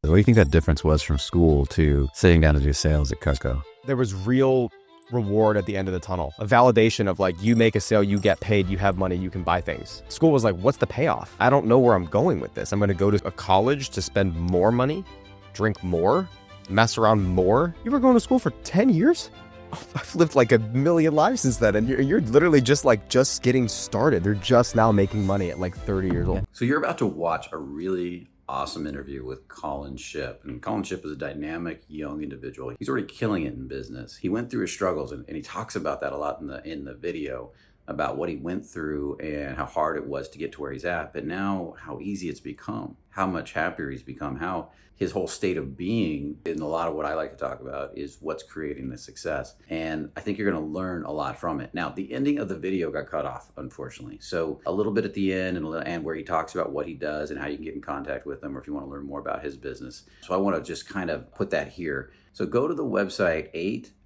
What do you think that difference was from school to sitting down to do sales at Costco? There was real reward at the end of the tunnel. A validation of like, you make a sale, you get paid, you have money, you can buy things. School was like, what's the payoff? I don't know where I'm going with this. I'm going to go to a college to spend more money, drink more, mess around more. You were going to school for 10 years? I've lived like a million lives since then, and you're literally just getting started. They're just now making money at like 30 years old. So you're about to watch a really awesome interview with Colin Shipp. And Colin Shipp is a dynamic young individual. He's already killing it in business. He went through his struggles, and he talks about that a lot in the video, about what he went through and how hard it was to get to where he's at, but now how easy it's become, how much happier he's become, how his whole state of being, and a lot of what I like to talk about is what's creating the success. And I think you're going to learn a lot from it. Now, the ending of the video got cut off, unfortunately. So a little bit at the end and where he talks about what he does and how you can get in contact with him, or if you want to learn more about his business. So I want to just kind of put that here. So go to the website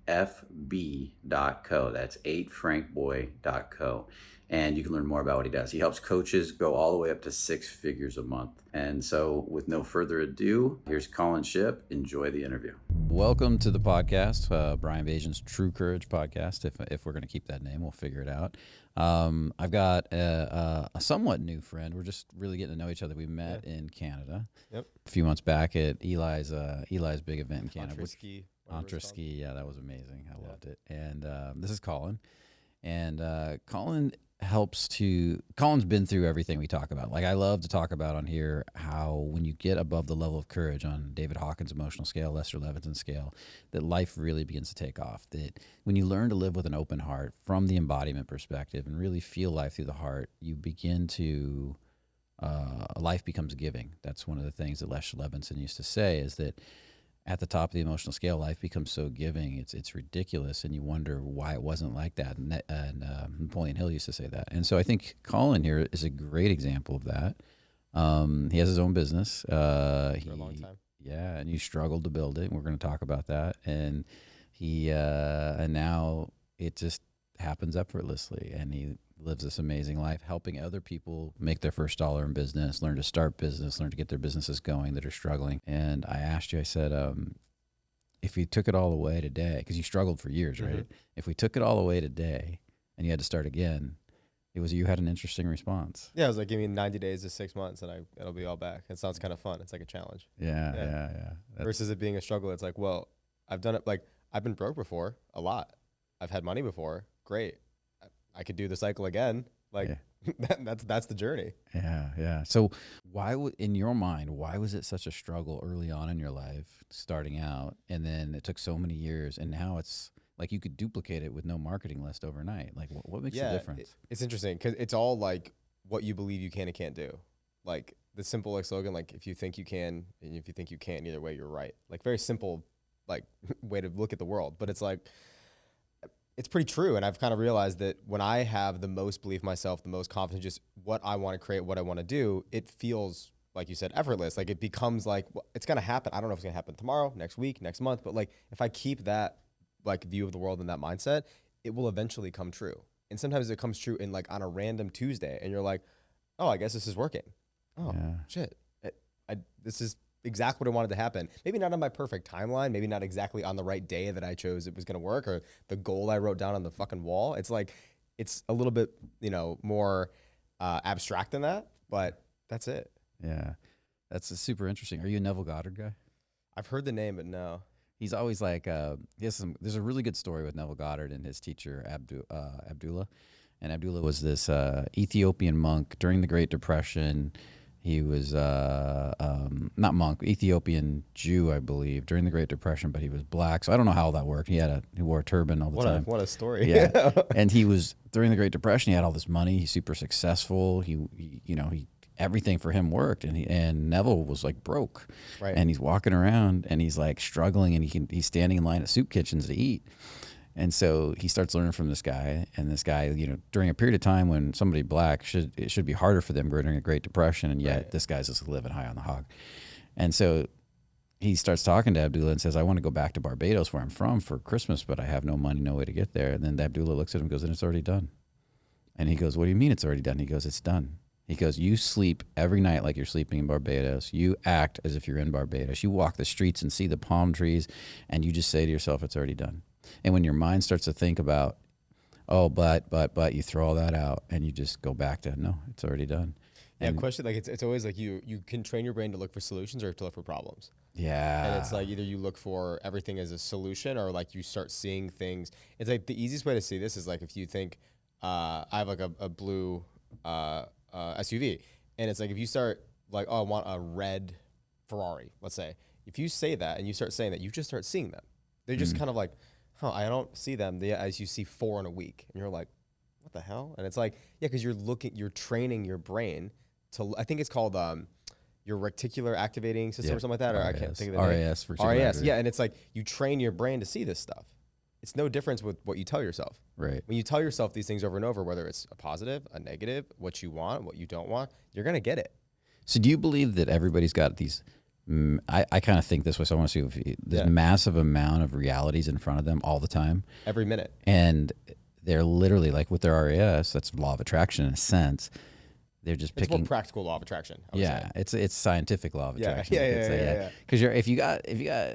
8fb.co. That's 8frankboy.co. And you can learn more about what he does. He helps coaches go all the way up to 6 figures a month. And so with no further ado, here's Colin Shipp. Enjoy the interview. Welcome to the podcast, Brian Bajan's True Courage podcast. If we're going to keep that name, we'll figure it out. I've got a somewhat new friend. We're just really getting to know each other. We met in Canada a few months back at Eli's big event in Canada. Entre-ski, yeah, that was amazing. I loved it. And this is Colin. And Colin's been through everything we talk about. Like, I love to talk about on here how when you get above the level of courage on David Hawkins' emotional scale, Lester Levinson's scale, that life really begins to take off. That when you learn to live with an open heart from the embodiment perspective and really feel life through the heart, you begin to, life becomes giving. That's one of the things that Lester Levinson used to say, is that at the top of the emotional scale, life becomes so giving, it's ridiculous, and you wonder why it wasn't like that. And Napoleon Hill used to say that. And so I think Colin here is a great example of that. He has his own business. For a long time. Yeah, and he struggled to build it, and we're going to talk about that. And and now it just happens effortlessly, and he lives this amazing life, helping other people make their first dollar in business, learn to start business, learn to get their businesses going that are struggling. And I asked you, I said, if you took it all away today, because you struggled for years, right? Mm-hmm. If we took it all away today and you had to start again, you had an interesting response. Yeah, it was like, give me 90 days to 6 months and it'll be all back. It sounds kind of fun. It's like a challenge. Yeah. Versus it being a struggle. It's like, well, I've done it. Like, I've been broke before, a lot. I've had money before. Great. I could do the cycle again. Like, that's the journey. Yeah. So in your mind, why was it such a struggle early on in your life, starting out, and then it took so many years, and now it's like you could duplicate it with no marketing list overnight? Like, what makes the difference? It's interesting because it's all like what you believe you can and can't do. Like the simple slogan, like if you think you can and if you think you can't, either way, you're right. Like very simple, like way to look at the world. But it's like, it's pretty true. And I've kind of realized that when I have the most belief in myself, the most confidence, just what I want to create, what I want to do, it feels, like you said, effortless. Like it becomes like, well, it's going to happen. I don't know if it's going to happen tomorrow, next week, next month. But like, if I keep that like view of the world and that mindset, it will eventually come true. And sometimes it comes true in like on a random Tuesday and you're like, oh, I guess this is working. Oh, shit. This is exactly what I wanted to happen. Maybe not on my perfect timeline, maybe not exactly on the right day that I chose it was going to work, or the goal I wrote down on the fucking wall. It's like, it's a little bit, more abstract than that, but that's it. Yeah. That's super interesting. Are you a Neville Goddard guy? I've heard the name, but no. He's always like, there's a really good story with Neville Goddard and his teacher, Abdullah. And Abdullah was this Ethiopian monk during the Great Depression. He was not monk, Ethiopian Jew, I believe, during the Great Depression, but he was black. So I don't know how that worked. He wore a turban all the time. What a story. Yeah. And he was, during the Great Depression, he had all this money. He's super successful. He everything for him worked. And Neville was like broke. Right. And he's walking around and he's like struggling, and he's standing in line at soup kitchens to eat. And so he starts learning from this guy, and this guy, during a period of time when somebody black it should be harder for them during a Great Depression, and yet this guy's just living high on the hog. And so he starts talking to Abdullah and says, I want to go back to Barbados, where I'm from, for Christmas, but I have no money, no way to get there. And then Abdullah looks at him and goes, and it's already done. And he goes, what do you mean it's already done? He goes, it's done. He goes, you sleep every night like you're sleeping in Barbados. You act as if you're in Barbados. You walk the streets and see the palm trees, and you just say to yourself, it's already done. And when your mind starts to think about, oh, but, you throw all that out, and you just go back to, no, it's already done. Yeah, And question, like it's always like you can train your brain to look for solutions or to look for problems. yeah. And it's like either you look for everything as a solution or like you start seeing things. It's like the easiest way to see this is like if you think I have like a blue SUV, and it's like if you start like, oh, I want a red Ferrari, let's say. If you say that and you start saying that, you just start seeing them. They're just kind of like, I don't see them as you see 4 in a week. And you're like, what the hell? And it's like, yeah, because you're training your brain to, I think it's called your reticular activating system or something like that, or I can't think of the name. RAS. RAS, yeah, and it's like you train your brain to see this stuff. It's no difference with what you tell yourself. Right. When you tell yourself these things over and over, whether it's a positive, a negative, what you want, what you don't want, you're going to get it. So do you believe that everybody's got these, I kind of think this way, so I want to see if this massive amount of realities in front of them all the time. Every minute. And they're literally like with their RAS, that's law of attraction in a sense. They're just It's picking. more practical law of attraction. I would say. It's scientific law of Yeah, attraction. yeah. Because if you got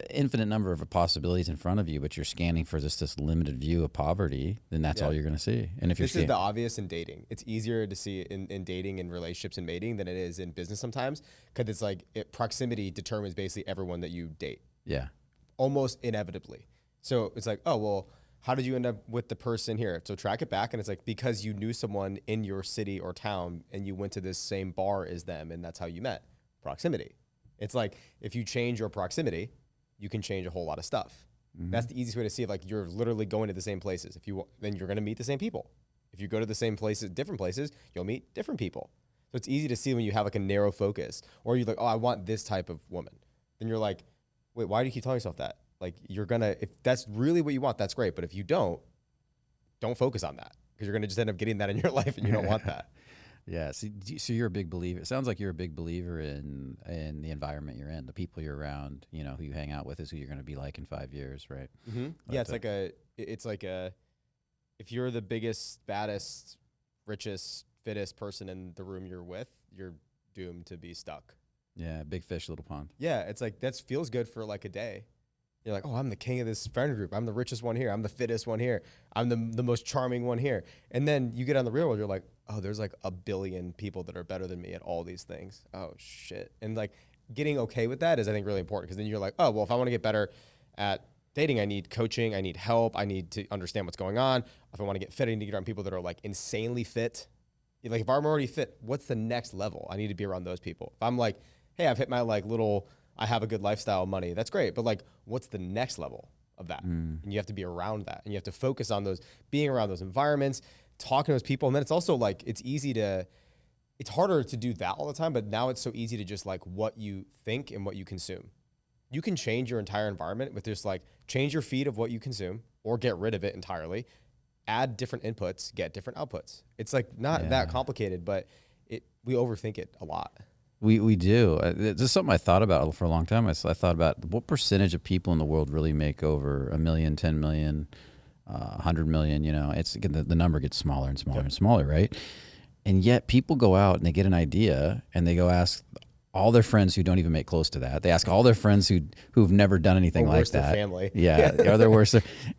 infinite number of possibilities in front of you, but you're scanning for just this limited view of poverty, then that's all you're going to see. And if this is the obvious in dating. It's easier to see in dating and relationships and mating than it is in business sometimes, because it's like proximity determines basically everyone that you date. Yeah. Almost inevitably. So it's like, oh, well, how did you end up with the person here? So track it back, and it's like because you knew someone in your city or town and you went to this same bar as them, and that's how you met. Proximity. It's like if you change your proximity, you can change a whole lot of stuff. That's the easiest way to see if like you're literally going to the same places. If you then you're going to meet the same people. If you go to the same places, different places, you'll meet different people. So it's easy to see when you have like a narrow focus, or you're like, oh, I want this type of woman. Then you're like, wait, why do you keep telling yourself that? Like you're gonna, if that's really what you want, that's great. But if you don't focus on that, because you're gonna just end up getting that in your life, and you don't want that. Yeah. So you're a big believer. It sounds like you're a big believer in the environment you're in, the people you're around. You know, who you hang out with is who you're going to be like in 5 years, right? Yeah, it's like if you're the biggest, baddest, richest, fittest person in the room you're with, you're doomed to be stuck. Yeah, big fish, little pond. Yeah, it's like that feels good for like a day. You're like, oh, I'm the king of this friend group. I'm the richest one here. I'm the fittest one here. I'm the most charming one here. And then you get on the real world, you're like, oh, there's like a billion people that are better than me at all these things. Oh, shit. And like getting okay with that is, I think, really important, because then you're like, oh, well, if I want to get better at dating, I need coaching. I need help. I need to understand what's going on. If I want to get fit, I need to get around people that are like insanely fit. Like if I'm already fit, what's the next level? I need to be around those people. If I'm like, hey, I've hit my like little, I have a good lifestyle, money, that's great. But like, what's the next level of that? And you have to be around that, and you have to focus on those, being around those environments, talking to those people. And then it's also like, it's harder to do that all the time, but now it's so easy to just like what you think and what you consume. You can change your entire environment with just like change your feed of what you consume or get rid of it entirely, add different inputs, get different outputs. It's like not that complicated, but we overthink it a lot. We do. This is something I thought about for a long time. I thought about what percentage of people in the world really make over 1 million, 10 million, 100 million. You know, it's the number gets smaller and smaller and smaller, right? And yet people go out and they get an idea and they go ask all their friends who don't even make close to that. They ask all their friends who've never done anything like that. Their family. Yeah, or they're worse.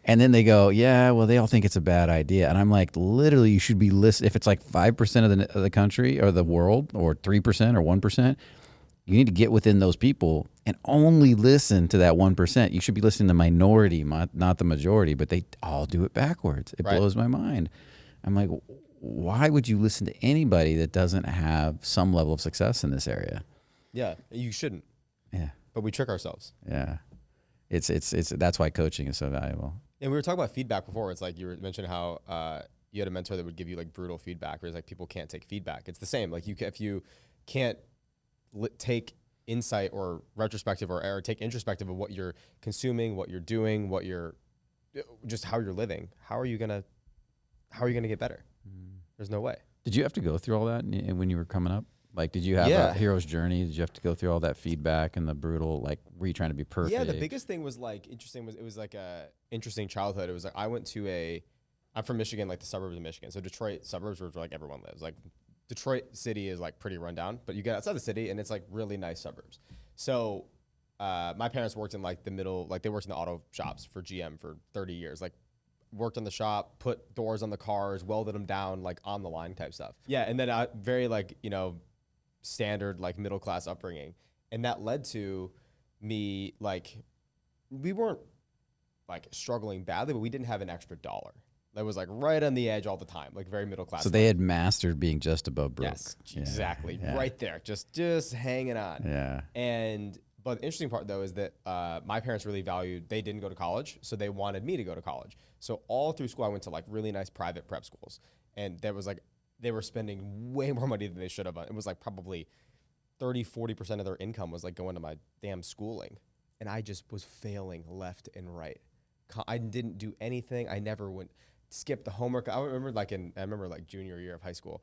And then they go, yeah, well, they all think it's a bad idea. And I'm like, literally, you should be listening. If it's like 5% of the country or the world, or 3% or 1%, you need to get within those people and only listen to that 1%. You should be listening to the minority, not the majority. But they all do it backwards. It blows my mind. I'm like, why would you listen to anybody that doesn't have some level of success in this area? Yeah, you shouldn't. Yeah, but we trick ourselves. Yeah, it's that's why coaching is so valuable. And we were talking about feedback before. It's like you were mentioning how you had a mentor that would give you like brutal feedback, where it's like people can't take feedback. It's the same. Like if you can't take insight or retrospective or take introspective of what you're consuming, what you're doing, just how you're living, how are you gonna get better? There's no way. Did you have to go through all that when you were coming up? Like, did you have a hero's journey? Did you have to go through all that feedback and the brutal, like, were you trying to be perfect? Yeah, the biggest thing was like it was like a interesting childhood. It was like I'm from Michigan, like the suburbs of Michigan. So Detroit suburbs were like everyone lives, like Detroit City is like pretty rundown, but you get outside the city and it's like really nice suburbs. So my parents worked in like the middle, like they worked in the auto shops for GM for 30 years, like worked in the shop, put doors on the cars, welded them down, like on the line type stuff. Yeah. And then very like, you know, standard like middle class upbringing. And that led to me, like, we weren't like struggling badly, but we didn't have an extra dollar. That was like right on the edge all the time, like very middle class. So they had mastered being just above broke. Yes, exactly. Yeah. Right there, just hanging on. Yeah. But the interesting part though is that my parents really valued, they didn't go to college, so they wanted me to go to college. So all through school, I went to like really nice private prep schools. And there was like, they were spending way more money than they should have. It was like probably 30-40% of their income was like going to my damn schooling. And I just was failing left and right. I didn't do anything. I never skip the homework. I remember like junior year of high school,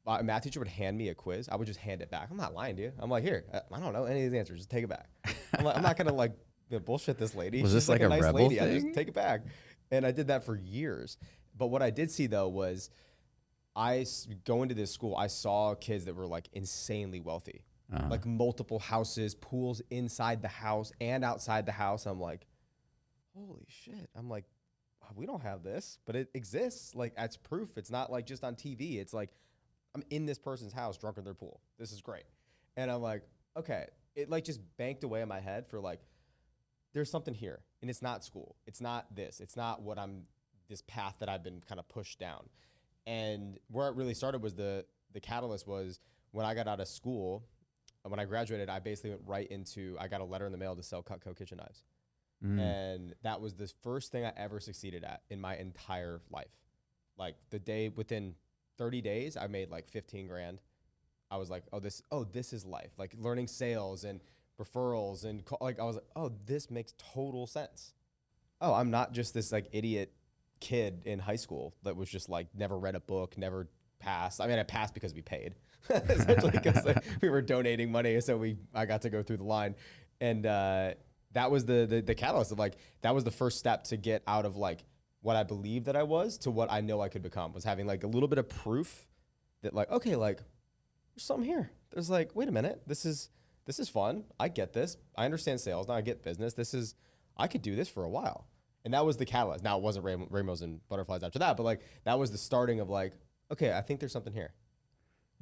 a math teacher would hand me a quiz. I would just hand it back. I'm not lying to you. I'm like, here, I don't know any of these answers. Just take it back. I'm like, I'm not gonna like bullshit this lady. Was She's this like a nice rebel lady. thing? I just take it back. And I did that for years. But what I did see though was go into this school, I saw kids that were like insanely wealthy, like multiple houses, pools inside the house and outside the house. I'm like, holy shit. I'm like, we don't have this, but it exists. Like, that's proof. It's not like just on TV. It's like, I'm in this person's house drunk in their pool. This is great. And I'm like, okay. It like just banked away in my head for like, there's something here. And it's not school. It's not this. It's not this path that I've been kind of pushed down. And where it really started was the catalyst was when I got out of school, when I graduated, I basically went right into, I got a letter in the mail to sell Cutco kitchen knives. And that was the first thing I ever succeeded at in my entire life. Like within 30 days, I made like 15 grand. I was like, this is life. Like learning sales and referrals and like, I was like, oh, this makes total sense. Oh, I'm not just this like idiot kid in high school that was just like, never read a book, never passed. I mean, I passed because we paid, essentially because like, we were donating money. So I got to go through the line. And, that was the catalyst of like, that was the first step to get out of like what I believed that I was to what I know I could become, was having like a little bit of proof that like, okay, like there's something here. There's like, wait a minute, this is fun. I get this. I understand sales. Now I get business. I could do this for a while. And that was the catalyst. Now it wasn't rainbows and butterflies after that, but like that was the starting of like, okay, I think there's something here.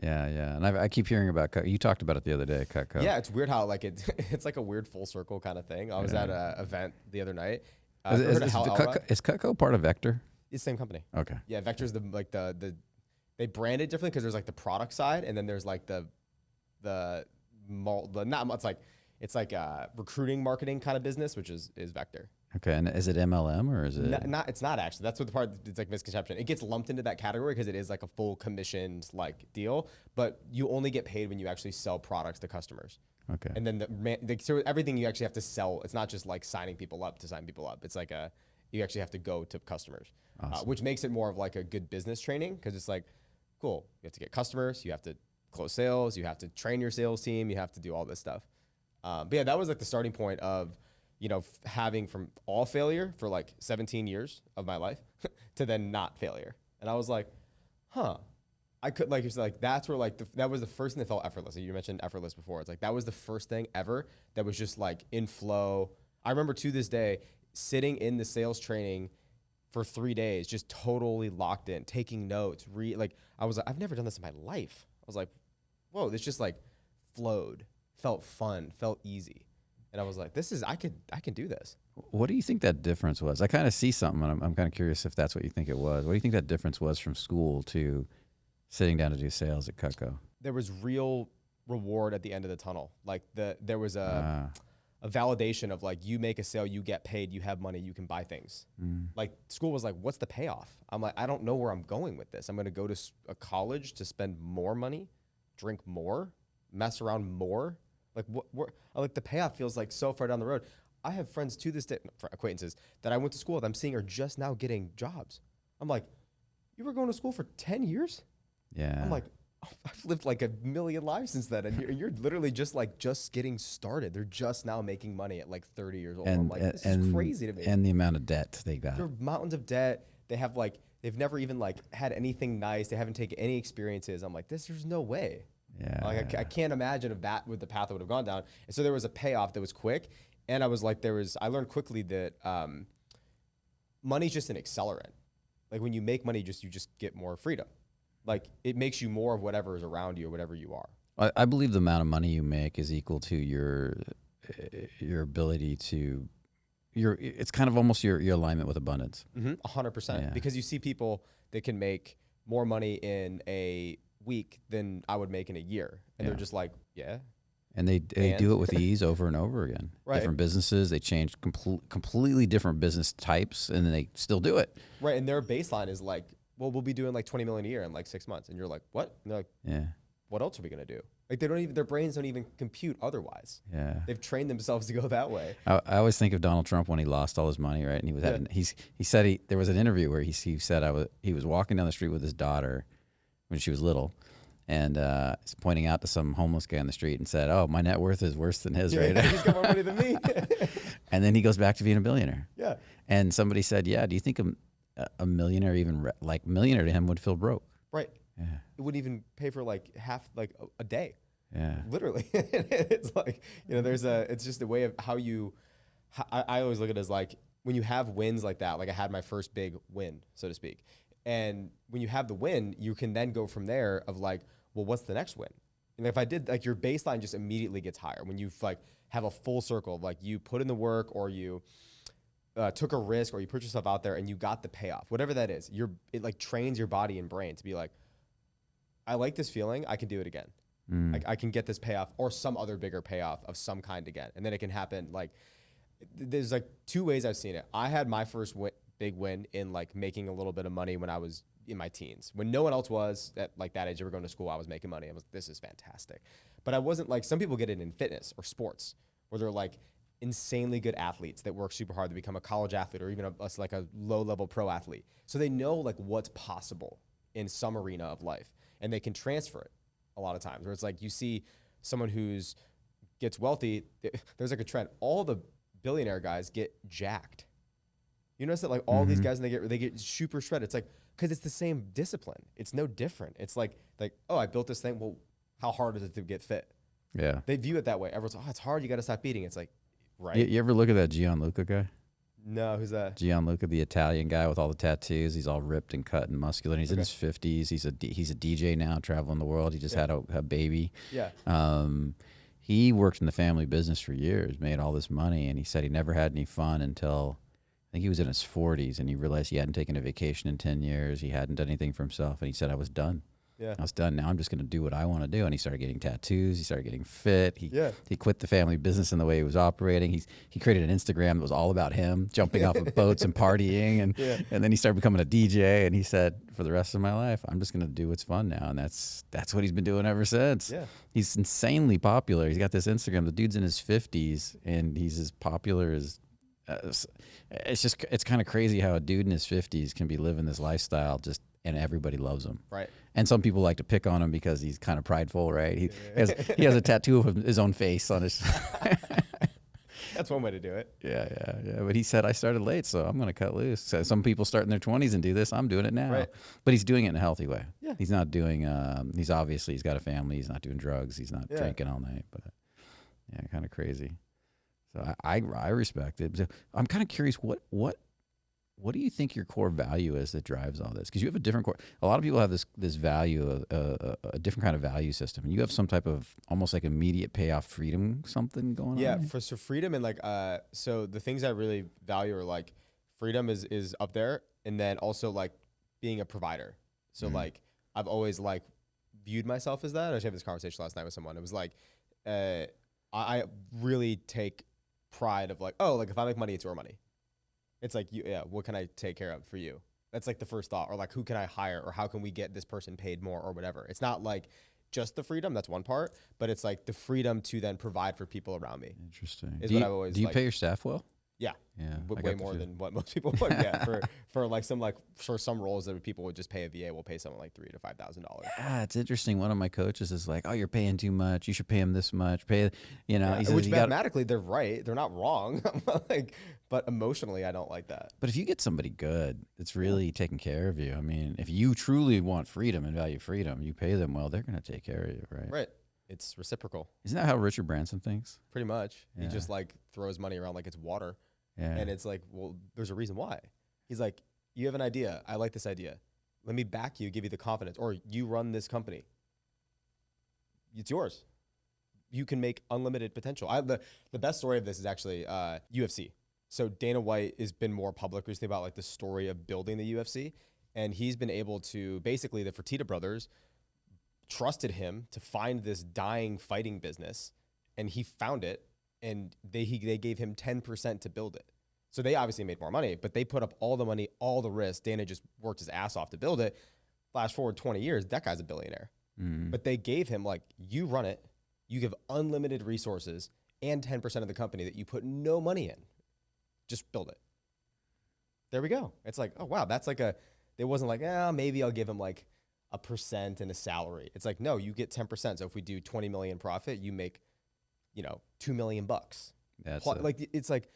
Yeah, yeah. And I keep hearing about Cutco. You talked about it the other day, Cutco. Yeah, it's weird how like it's like a weird full circle kind of thing. I was at an event the other night. Is Cutco part of Vector? It's the same company. Okay. Yeah, Vector's they brand it differently because there's like the product side and then there's like it's like a recruiting marketing kind of business, which is Vector. Okay, and is it MLM or is it? It's not actually. That's what the part, it's like misconception. It gets lumped into that category because it is like a full commissioned like deal, but you only get paid when you actually sell products to customers. Okay. And then so everything you actually have to sell. It's not just like signing people up to sign people up. It's like you actually have to go to customers, awesome. Which makes it more of like a good business training because it's like, cool, you have to get customers, you have to close sales, you have to train your sales team, you have to do all this stuff. But yeah, that was like the starting point of, you know, having from all failure for like 17 years of my life to then not failure. And I was like, I could, like, it's like, that's where like, that was the first thing that felt effortless. You mentioned effortless before. It's like, that was the first thing ever that was just like in flow. I remember to this day sitting in the sales training for 3 days, just totally locked in, taking notes, I was like, I've never done this in my life. I was like, whoa, this just like flowed, felt fun, felt easy. And I was like, I can do this. What do you think that difference was? I kind of see something, and I'm kind of curious if that's what you think it was. What do you think that difference was from school to sitting down to do sales at Cutco? There was real reward at the end of the tunnel. Like there was a validation of like, you make a sale, you get paid, you have money, you can buy things. Like school was like, what's the payoff? I'm like, I don't know where I'm going with this. I'm going to go to a college to spend more money, drink more, mess around more. Like the payoff feels like so far down the road. I have friends to this day, acquaintances that I went to school with, I'm seeing are just now getting jobs. I'm like, you were going to school for 10 years? Yeah. I'm like, I've lived like a million lives since then. And you're literally just getting started. They're just now making money at like 30 years old. I'm like, this is crazy to me. And the amount of debt they got. There are mountains of debt. They have They've never even like had anything nice. They haven't taken any experiences. I'm like, there's no way. Yeah. Like I can't imagine if that with the path I would have gone down. And so there was a payoff that was quick. And I was like, I learned quickly that money's just an accelerant. Like when you make money, you just get more freedom. Like it makes you more of whatever is around you or whatever you are. I believe the amount of money you make is equal to your ability to it's kind of almost your alignment with abundance. 100%. Because you see people that can make more money in a week than I would make in a year. And they're just like, yeah. And they do it with ease over and over again. Right. Different businesses, they change completely different business types, and then they still do it. Right. And their baseline is like, well, we'll be doing like 20 million a year in like 6 months. And you're like, what? And they're like, yeah. What else are we going to do? Like their brains don't even compute otherwise. Yeah. They've trained themselves to go that way. I always think of Donald Trump when he lost all his money, right? And he said there was an interview where he said he was walking down the street with his daughter when she was little, and he's pointing out to some homeless guy on the street and said, "Oh, my net worth is worse than his, right?" He's got more money than me. And then he goes back to being a billionaire. Yeah. And somebody said, "Yeah, do you think a millionaire, even like millionaire to him, would feel broke?" Right. Yeah. It wouldn't even pay for like half, like a day. Yeah. Literally. It's like, it's just a way of how I always look at it as like when you have wins like that, like I had my first big win, so to speak. And when you have the win, you can then go from there of like, well, what's the next win? And if I did, like, your baseline just immediately gets higher when you like have a full circle of like you put in the work or you took a risk or you put yourself out there and you got the payoff, whatever that is. It like trains your body and brain to be like, I like this feeling. I can do it again. I can get this payoff or some other bigger payoff of some kind again. And then it can happen. Like there's like two ways I've seen it. I had my first big win in like making a little bit of money when I was in my teens, when no one else was at like that age. They were going to school. I was making money. I was, this is fantastic. But I wasn't like, some people get it in fitness or sports where they're like insanely good athletes that work super hard to become a college athlete or even like a low level pro athlete. So they know like what's possible in some arena of life and they can transfer it a lot of times, where it's like you see someone gets wealthy. There's like a trend. All the billionaire guys get jacked. You notice that like all these guys, and they get super shredded. It's like, because it's the same discipline. It's no different. It's like, oh, I built this thing. Well, how hard is it to get fit? Yeah. They view it that way. Everyone's like, oh, it's hard. You got to stop eating. It's like, right. You ever look at that Gianluca guy? No, who's that? Gianluca, the Italian guy with all the tattoos. He's all ripped and cut and muscular. And he's in his 50s. He's a DJ now, traveling the world. He just had a baby. Yeah. He worked in the family business for years, made all this money, and he said he never had any fun until I think he was in his 40s, and he realized he hadn't taken a vacation in 10 years. He hadn't done anything for himself, and he said, I was done. Yeah. I was done. Now I'm just going to do what I want to do. And he started getting tattoos. He started getting fit. He quit the family business and the way he was operating. He created an Instagram that was all about him jumping off of boats and partying. And then he started becoming a DJ. And he said, for the rest of my life, I'm just going to do what's fun now. And that's what he's been doing ever since. Yeah. He's insanely popular. He's got this Instagram. The dude's in his 50s and he's as popular as it's kind of crazy how a dude in his 50s can be living this lifestyle and everybody loves him. Right. And some people like to pick on him because he's kind of prideful, right? He has a tattoo of his own face on his. That's one way to do it. Yeah. But he said, I started late, so I'm going to cut loose. So some people start in their 20s and do this. I'm doing it now. Right. But he's doing it in a healthy way. Yeah. He's not doing, he's got a family. He's not doing drugs. He's not drinking all night. But yeah, kind of crazy. So I respect it. So I'm kind of curious, what do you think your core value is that drives all this? Because you have a different core. A lot of people have this value, a different kind of value system, and you have some type of almost like immediate payoff freedom, something going on. Yeah, so freedom and like so the things I really value are like freedom is up there, and then also like being a provider. So like I've always like viewed myself as that. I actually had this conversation last night with someone. It was like I really take pride of like, oh, like if I make money, it's your money. It's like, what can I take care of for you? That's like the first thought. Or like, who can I hire? Or how can we get this person paid more or whatever? It's not like just the freedom. That's one part. But it's like the freedom to then provide for people around me. Interesting. Is what I've always Do you pay your staff well? Yeah. Yeah, I Way got the more feel. than what most people would get for some roles that people would just pay a VA. We'll pay someone like $3,000 to $5,000. Yeah, it's interesting. One of my coaches is like, "Oh, you're paying too much. You should pay him this much. Pay, you know." Yeah, He says, which "You got." mathematically they're right. They're not wrong. Like, but emotionally, I don't like that. But if you get somebody good, that's really taking care of you. I mean, if you truly want freedom and value freedom, you pay them well. They're going to take care of you, right? Right. It's reciprocal, Isn't that how Richard Branson thinks? pretty much. He Yeah. just like throws money around like it's water. Yeah. And it's like, well, there's a reason why. He's like, you have an idea. I like this idea. Let me back you, give you the confidence. Or you run this company. It's yours. You can make unlimited potential. The best story of this is actually UFC. So Dana White has been more public recently about like the story of building the UFC. And he's been able to, basically the Fertitta brothers trusted him to find this dying fighting business. And he found it. And they gave him 10% to build it. So they obviously made more money, but they put up all the money, all the risk. Dana just worked his ass off to build it. Flash forward 20 years, that guy's a billionaire. But they gave him like, you run it, you give unlimited resources and 10% of the company that you put no money in. Just build it. There we go. It's like, oh wow, that's like it wasn't like, maybe I'll give him like 1% and a salary. It's like, no, you get 10%. So if we do 20 million profit, you make, $2 million. That's Like it's like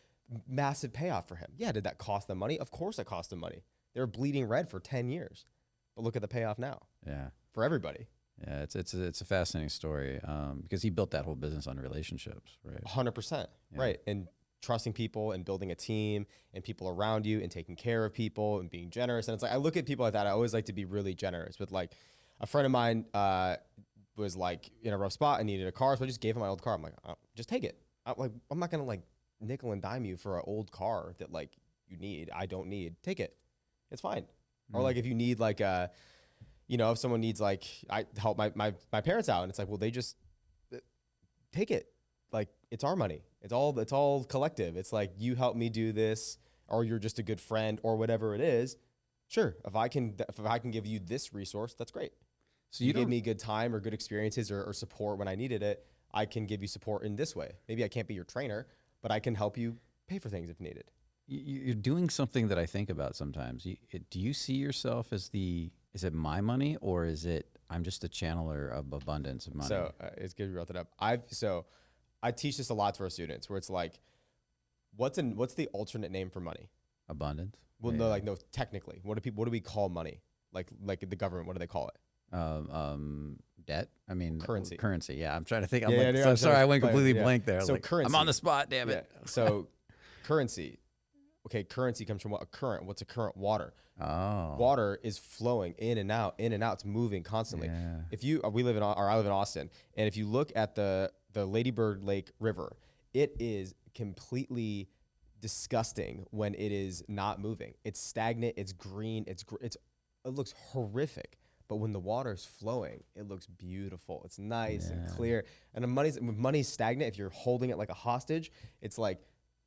massive payoff for him. Yeah, did that cost them money? Of course it cost them money. They were bleeding red for 10 years. But look at the payoff now yeah. for everybody. Yeah, it's a fascinating story because he built that whole business on relationships, right? 100%. Yeah. Right. And trusting people and building a team and people around you and taking care of people and being generous. And it's like, I look at people like that. I always like to be really generous with like a friend of mine was like in a rough spot and needed a car. So I just gave him my old car. I'm like, oh, just take it. I'm not going to like nickel and dime you for an old car that like you need. I don't need. Take it. It's fine. Or like if you need like if someone needs like I help my parents out and it's like, well, they just take it. Like it's our money. It's all collective. It's like you help me do this or you're just a good friend or whatever it is. Sure. If I can give you this resource, that's great. So you gave me good time or good experiences or support when I needed it. I can give you support in this way. Maybe I can't be your trainer, but I can help you pay for things if needed. You're doing something that I think about sometimes. Do you see yourself as is it my money or is it I'm just a channeler of abundance of money? So it's good you brought that up. I teach this a lot to our students where it's like, what's the alternate name for money? Abundance? Well, no, technically, what do we call money? Like the government, what do they call it? Debt. I mean, Currency. Currency. Yeah, I'm trying to think. I'm Sorry, I went completely yeah. blank there. So Like, currency. I'm on the spot. Damn it. Yeah. So currency. Okay, currency comes from what? A current. What's a current? Water. Oh. Water is flowing in and out. It's moving constantly. Yeah. If you, I live in Austin, and if you look at the Lady Bird Lake River, it is completely disgusting when it is not moving. It's stagnant. It's green. It looks horrific. But when the water's flowing, it looks beautiful. It's nice and clear. And when money's stagnant, if you're holding it like a hostage, it's like,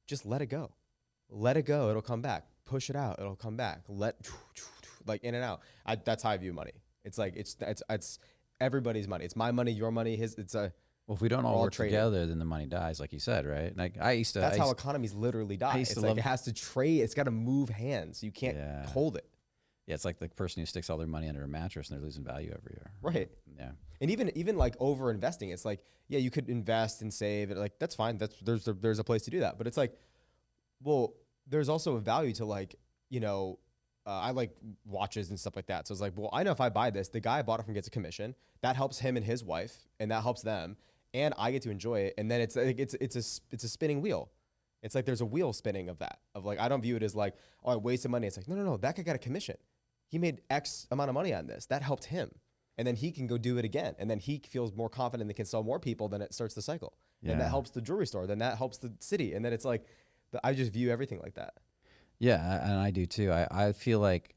just let it go. Let it go. It'll come back. Push it out. It'll come back. Like in and out. That's how I view money. It's like, it's everybody's money. It's my money, your money, his. Well, if we don't all work trading together, then the money dies, like you said, right? Like That's how economies literally die. It's like it has to trade. It's got to move hands. You can't hold it. Yeah, it's like the person who sticks all their money under a mattress and they're losing value every year. Right. Yeah. And even like over investing, it's like, yeah, you could invest and save it. Like that's fine. There's a place to do that. But it's like, well, there's also a value to like, I like watches and stuff like that. So it's like, well, I know if I buy this, the guy I bought it from gets a commission. That helps him and his wife, and that helps them, and I get to enjoy it. And then it's a spinning wheel. It's like there's a wheel spinning of that. Of like, I don't view it as like, oh, I wasted money. It's like, no, that guy got a commission. He made X amount of money on this. That helped him. And then he can go do it again. And then he feels more confident and can sell more people. Then it starts the cycle. Yeah. And that helps the jewelry store. Then that helps the city. And then it's like, I just view everything like that. Yeah, and I do too. I feel like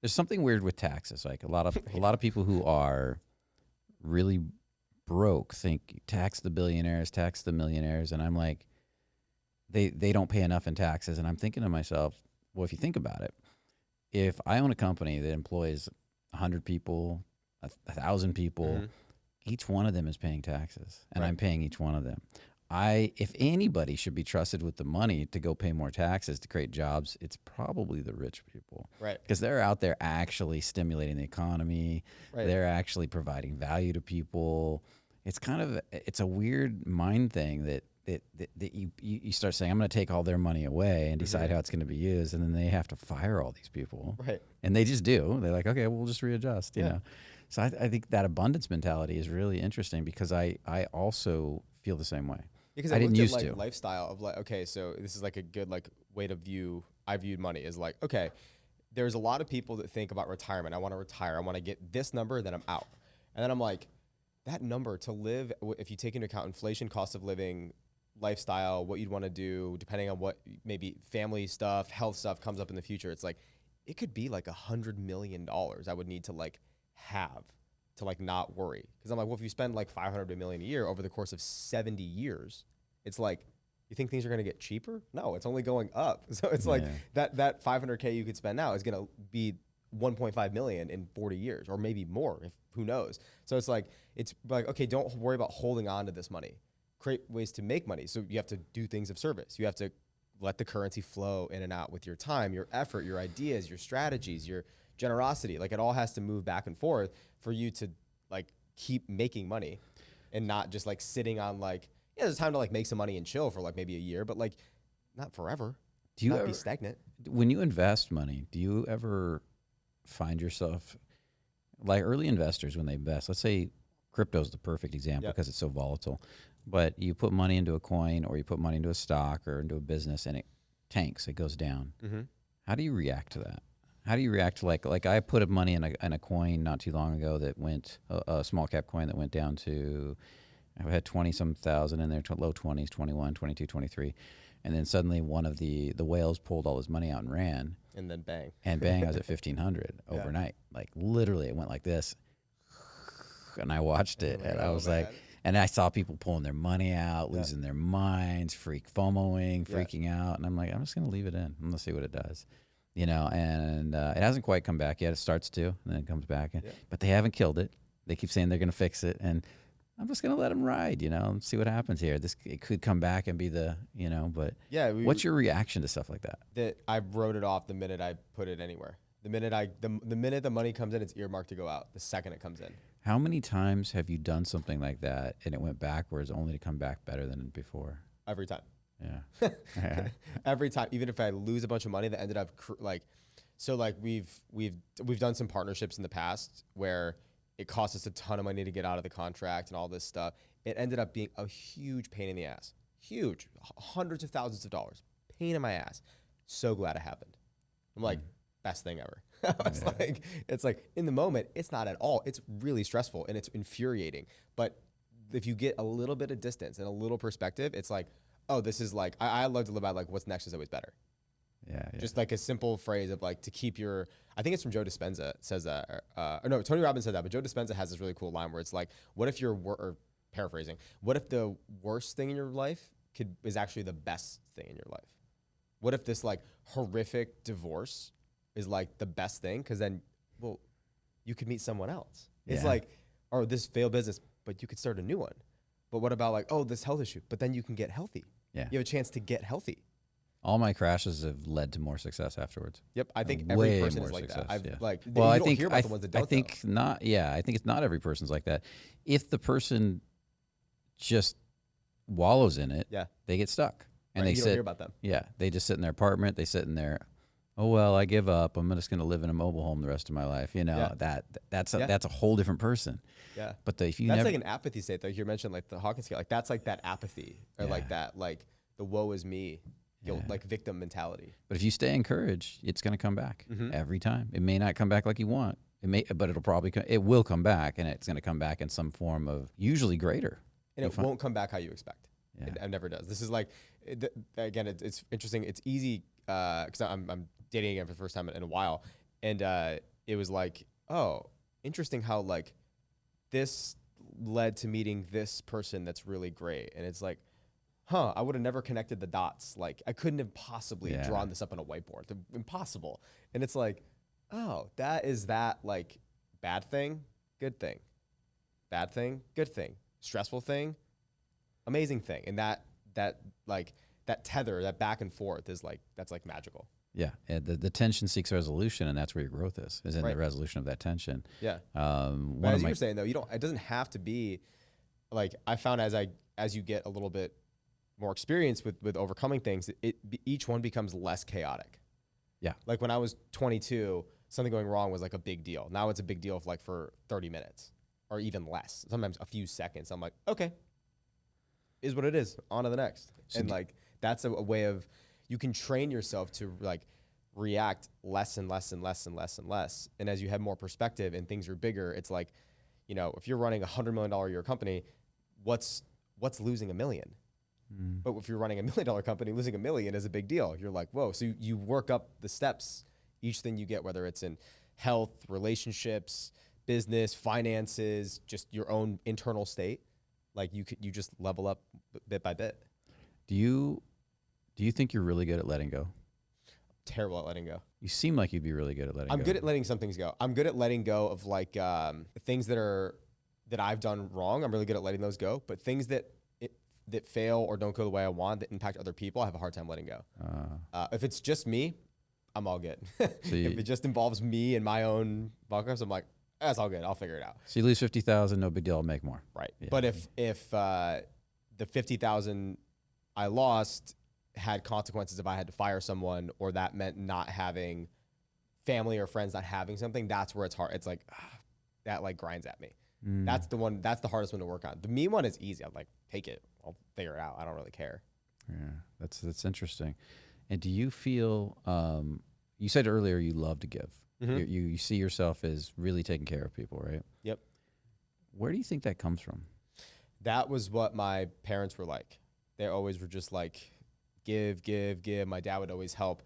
there's something weird with taxes. Like a lot of people who are really broke think tax the billionaires, tax the millionaires, and I'm like, they don't pay enough in taxes. And I'm thinking to myself, well, if you think about it, if I own a company that employs 100 people, 1,000 people, each one of them is paying taxes, and I'm paying each one of them. if anybody should be trusted with the money to go pay more taxes to create jobs, it's probably the rich people. Right. Because they're out there actually stimulating the economy. Right. They're actually providing value to people. It's kind of, it's a weird mind thing that you start saying, I'm going to take all their money away and decide how it's going to be used. And then they have to fire all these people. Right. And they just do. They're like, okay, we'll just readjust, you Yeah. know? So I think that abundance mentality is really interesting because I also feel the same way. Because I didn't looked at, used like, to. lifestyle of like, okay, so this is like a good like way to I viewed money is like, okay, there's a lot of people that think about retirement. I want to retire. I want to get this number, then I'm out. And then I'm like, that number to live, if you take into account inflation, cost of living, lifestyle, what you'd want to do, depending on what maybe family stuff, health stuff comes up in the future, it's like, it could be like $100 million I would need to like have to like not worry. Because I'm like, well, if you spend like 500 million a year over the course of 70 years, it's like, you think things are going to get cheaper? No, it's only going up. So it's like that 500K you could spend now is going to be 1.5 million in 40 years or maybe more, if who knows. So it's like, okay, don't worry about holding on to this money. Create ways to make money. So you have to do things of service. You have to let the currency flow in and out with your time, your effort, your ideas, your strategies, your generosity. Like it all has to move back and forth for you to like keep making money and not just like sitting on like, yeah, there's time to like make some money and chill for like maybe a year, but like not forever. Do you not ever be stagnant? When you invest money, do you ever find yourself like early investors when they invest? Let's say crypto is the perfect example because it's so volatile. But you put money into a coin or you put money into a stock or into a business and it tanks, it goes down. How do you react to that? How do you react to like I put money in a coin not too long ago that went, a small cap coin that went down to, I had 20 some thousand in there, low 20s, 21, 22, 23. And then suddenly one of the whales pulled all his money out and ran. And then bang. And bang, I was at 1,500 overnight. Like literally it went like this. And I watched it and I was like, and I saw people pulling their money out, losing their minds, freaking out. And I'm like, I'm just going to leave it in. I'm going to see what it does. You know, and it hasn't quite come back yet. It starts to, and then it comes back. But they haven't killed it. They keep saying they're going to fix it. And I'm just going to let them ride, you know, and see what happens here. It could come back and be the, you know, but what's your reaction to stuff like that? That I wrote it off the minute I put it anywhere. The minute the money comes in, it's earmarked to go out. The second it comes in. How many times have you done something like that and it went backwards only to come back better than before? Every time. Yeah. Every time, even if I lose a bunch of money that ended up we've done some partnerships in the past where it cost us a ton of money to get out of the contract and all this stuff. It ended up being a huge pain in the ass. Huge. Hundreds of thousands of dollars. Pain in my ass. So glad it happened. I'm like, best thing ever. It's like in the moment, it's not at all. It's really stressful and it's infuriating. But if you get a little bit of distance and a little perspective, it's like, oh, this is like, I love to live by like what's next is always better. Yeah. Just like a simple phrase of like to keep your, I think it's from Joe Dispenza says that, or no, Tony Robbins said that, but Joe Dispenza has this really cool line where it's like, what if or paraphrasing, what if the worst thing in your life is actually the best thing in your life? What if this like horrific divorce is like the best thing? Because then, well, you could meet someone else. It's like, or this failed business, but you could start a new one. But what about like, oh, this health issue, but then you can get healthy. Yeah. You have a chance to get healthy. All my crashes have led to more success afterwards. Yep, I think every person is like that. I think hear about the ones that don't. I think not. Yeah, I think it's not every person's like that. If the person just wallows in it, they get stuck, and they don't hear about them. Yeah, they just sit in their apartment. They sit in their, oh well, I give up. I'm just going to live in a mobile home the rest of my life. You know, that's a whole different person. Yeah, but if you that's like an apathy state though. You mentioned like the Hawkins scale, like that's like that apathy or like that like the woe is me. Like victim mentality. But if you stay encouraged, it's going to come back every time. It may not come back like you want. But it'll probably it will come back, and it's going to come back in some form of usually greater. And it won't come back how you expect. Yeah. It never does. This is like, again, it's interesting. It's easy because I'm dating again for the first time in a while, and it was like, oh, interesting how like this led to meeting this person that's really great, and it's like, I would have never connected the dots. Like I couldn't have possibly drawn this up on a whiteboard. Impossible. And it's like, oh, that like bad thing, good thing, bad thing, good thing, stressful thing, amazing thing. And that tether, that back and forth is like, that's like magical. Yeah, and the tension seeks resolution, and that's where your growth is in the resolution of that tension. Yeah. One But of as my, you're saying though, it doesn't have to be like, I found as you get a little bit more experience with overcoming things, each one becomes less chaotic. Yeah. Like when I was 22, something going wrong was like a big deal. Now it's a big deal for 30 minutes or even less. Sometimes a few seconds. I'm like, okay, is what it is. On to the next. And like, that's a way of, you can train yourself to like react less and less and less and less and less. And as you have more perspective and things are bigger, it's like, if you're running $100 million a year company, what's losing $1 million? But if you're running $1 million company, losing $1 million is a big deal. You're like, whoa. So you work up the steps, each thing you get, whether it's in health, relationships, business, finances, just your own internal state. Like you just level up bit by bit. Do you think you're really good at letting go? Terrible at letting go. You seem like you'd be really good at letting go. I'm good at letting some things go. I'm good at letting go of like things that I've done wrong. I'm really good at letting those go. But things that fail or don't go the way I want, that impact other people, I have a hard time letting go. If it's just me, I'm all good. If it just involves me and my own bunkers, I'm like, that's all good. I'll figure it out. So you lose 50,000, no big deal. I'll make more. Right. Yeah. But if the 50,000 I lost had consequences, if I had to fire someone, or that meant not having family or friends, not having something, that's where it's hard. It's like, that like grinds at me. That's the one. That's the hardest one to work on. The me one is easy. I'm like, take it. I'll figure it out. I don't really care. Yeah, that's interesting. And do you feel? You said earlier you love to give. Mm-hmm. You see yourself as really taking care of people, right? Yep. Where do you think that comes from? That was what my parents were like. They always were just like, give, give, give. My dad would always help,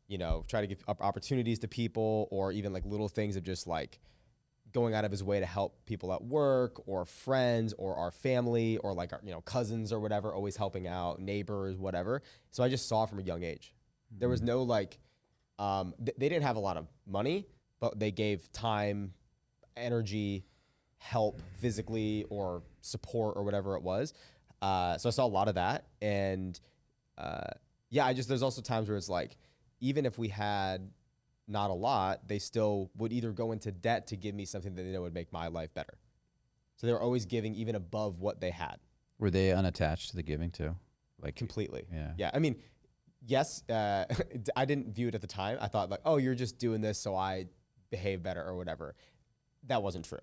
try to give opportunities to people, or even like little things of just like going out of his way to help people at work or friends or our family or like our, cousins or whatever, always helping out, neighbors, whatever. So I just saw from a young age. There was no like, they didn't have a lot of money, but they gave time, energy, help physically or support or whatever it was. So I saw a lot of that. And there's also times where it's like, even if we had not a lot, they still would either go into debt to give me something that they know would make my life better. So they were always giving even above what they had. Were they unattached to the giving too? Like Completely. Yeah. Yeah. I mean, yes, I didn't view it at the time. I thought like, oh, you're just doing this so I behave better or whatever. That wasn't true.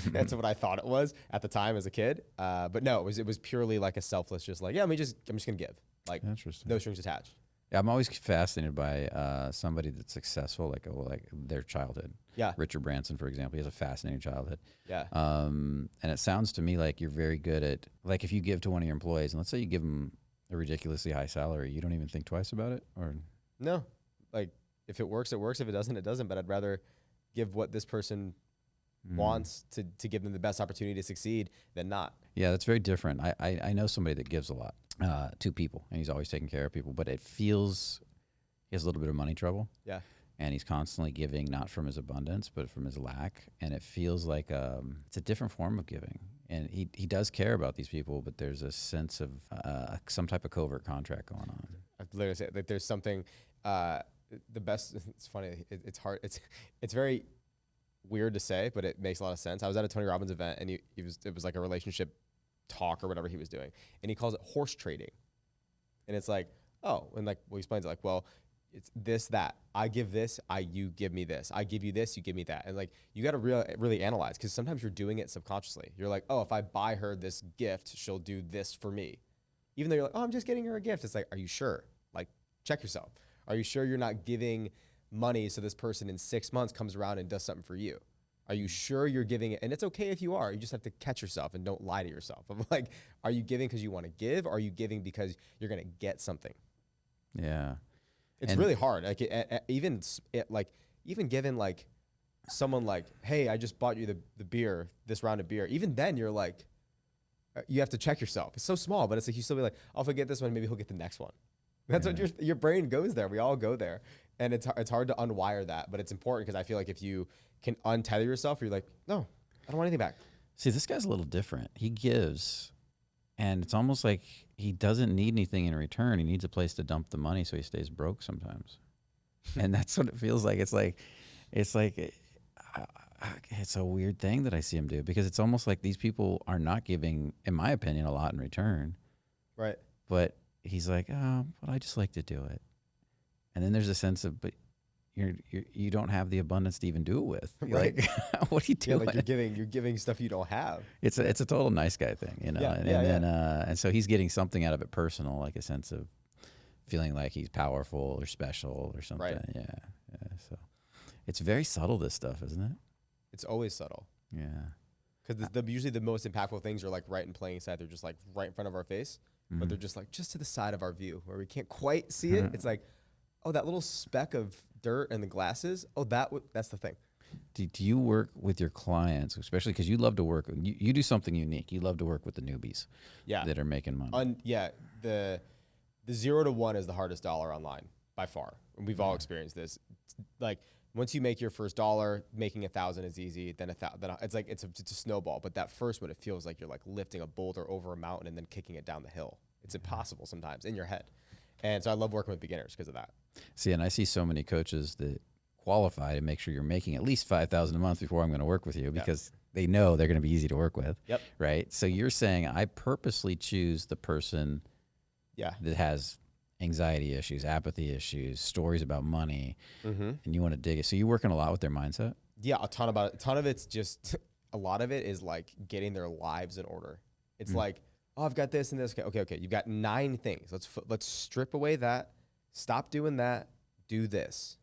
That's what I thought it was at the time as a kid. But no, it was purely like a selfless, just like, I'm just gonna give. Like, interesting. No strings attached. Yeah, I'm always fascinated by somebody that's successful, like their childhood. Yeah. Richard Branson, for example, he has a fascinating childhood. Yeah. And it sounds to me like you're very good at, like, if you give to one of your employees, and let's say you give them a ridiculously high salary, you don't even think twice about it, or No, like if it works, it works. If it doesn't, it doesn't. But I'd rather give what this person wants to give them the best opportunity to succeed than not. Yeah, that's very different. I know somebody that gives a lot to people, and he's always taking care of people, but it feels he has a little bit of money trouble. Yeah. And he's constantly giving, not from his abundance, but from his lack. And it feels like it's a different form of giving. And he does care about these people, but there's a sense of some type of covert contract going on. I literally say like there's something. The best. It's funny. It's hard. It's very weird to say, but it makes a lot of sense. I was at a Tony Robbins event, and it was like a relationship talk or whatever he was doing, and he calls it horse trading. And it's like, oh, and like he explains it like, well, it's this, that. I give this, you give me this. I give you this, you give me that. And like, you got to really analyze, because sometimes you're doing it subconsciously. You're like, oh, if I buy her this gift, she'll do this for me. Even though you're like, oh, I'm just getting her a gift. It's like, are you sure? Like, check yourself. Are you sure you're not giving money so this person in 6 months comes around and does something for you? Are you sure you're giving it? And it's okay if you are. You just have to catch yourself and don't lie to yourself. I'm like, are you giving because you want to give? Or are you giving because you're going to get something? Yeah. It's really hard. Like even given like someone like, hey, I just bought you the beer, this round of beer. Even then you're like, you have to check yourself. It's so small, but it's like you still be like, I'll forget this one. Maybe he'll get the next one. That's what your brain goes there. We all go there, and it's hard to unwire that, but it's important, because I feel like if you can untether yourself, you're like, no, I don't want anything back. See, this guy's a little different. He gives, And it's almost like he doesn't need anything in return. He needs a place to dump the money so he stays broke sometimes. And that's what it feels like. It's like, it's a weird thing that I see him do, because it's almost like these people are not giving, in my opinion, a lot in return. Right. But he's like, oh, but I just like to do it. And then there's a sense of, but you don't have the abundance to even do it with. Right. Like, what are you doing? Like you're giving stuff you don't have. It's a total nice guy thing, you know. And so he's getting something out of it personal, like a sense of feeling like he's powerful or special or something. Right. Yeah. So it's very subtle, this stuff, isn't it? It's always subtle. Yeah. Because usually the most impactful things are like right in plain sight. They're just like right in front of our face, but they're just like just to the side of our view where we can't quite see it. It's like, oh, that little speck of dirt in the glasses. Oh, that's the thing. Do you work with your clients, especially because you love to work? You do something unique. You love to work with the newbies. Yeah. That are making money. The 0 to 1 is the hardest dollar online by far. And we've all experienced this. Like once you make your first dollar, making 1,000 is easy. Then it's like it's a snowball. But that first one, it feels like you're like lifting a boulder over a mountain and then kicking it down the hill. It's impossible sometimes in your head. And so I love working with beginners because of that. See, and I see so many coaches that qualify to make sure you're making at least $5,000 a month before I'm going to work with you, because they know they're going to be easy to work with. Yep. Right. So you're saying I purposely choose the person that has anxiety issues, apathy issues, stories about money, and you want to dig it. So you're working a lot with their mindset? Yeah, a ton of it's just, a lot of it is like getting their lives in order. It's like, oh, I've got this and this. Okay. You've got 9 things. Let's strip away that. Stop doing that. Do this.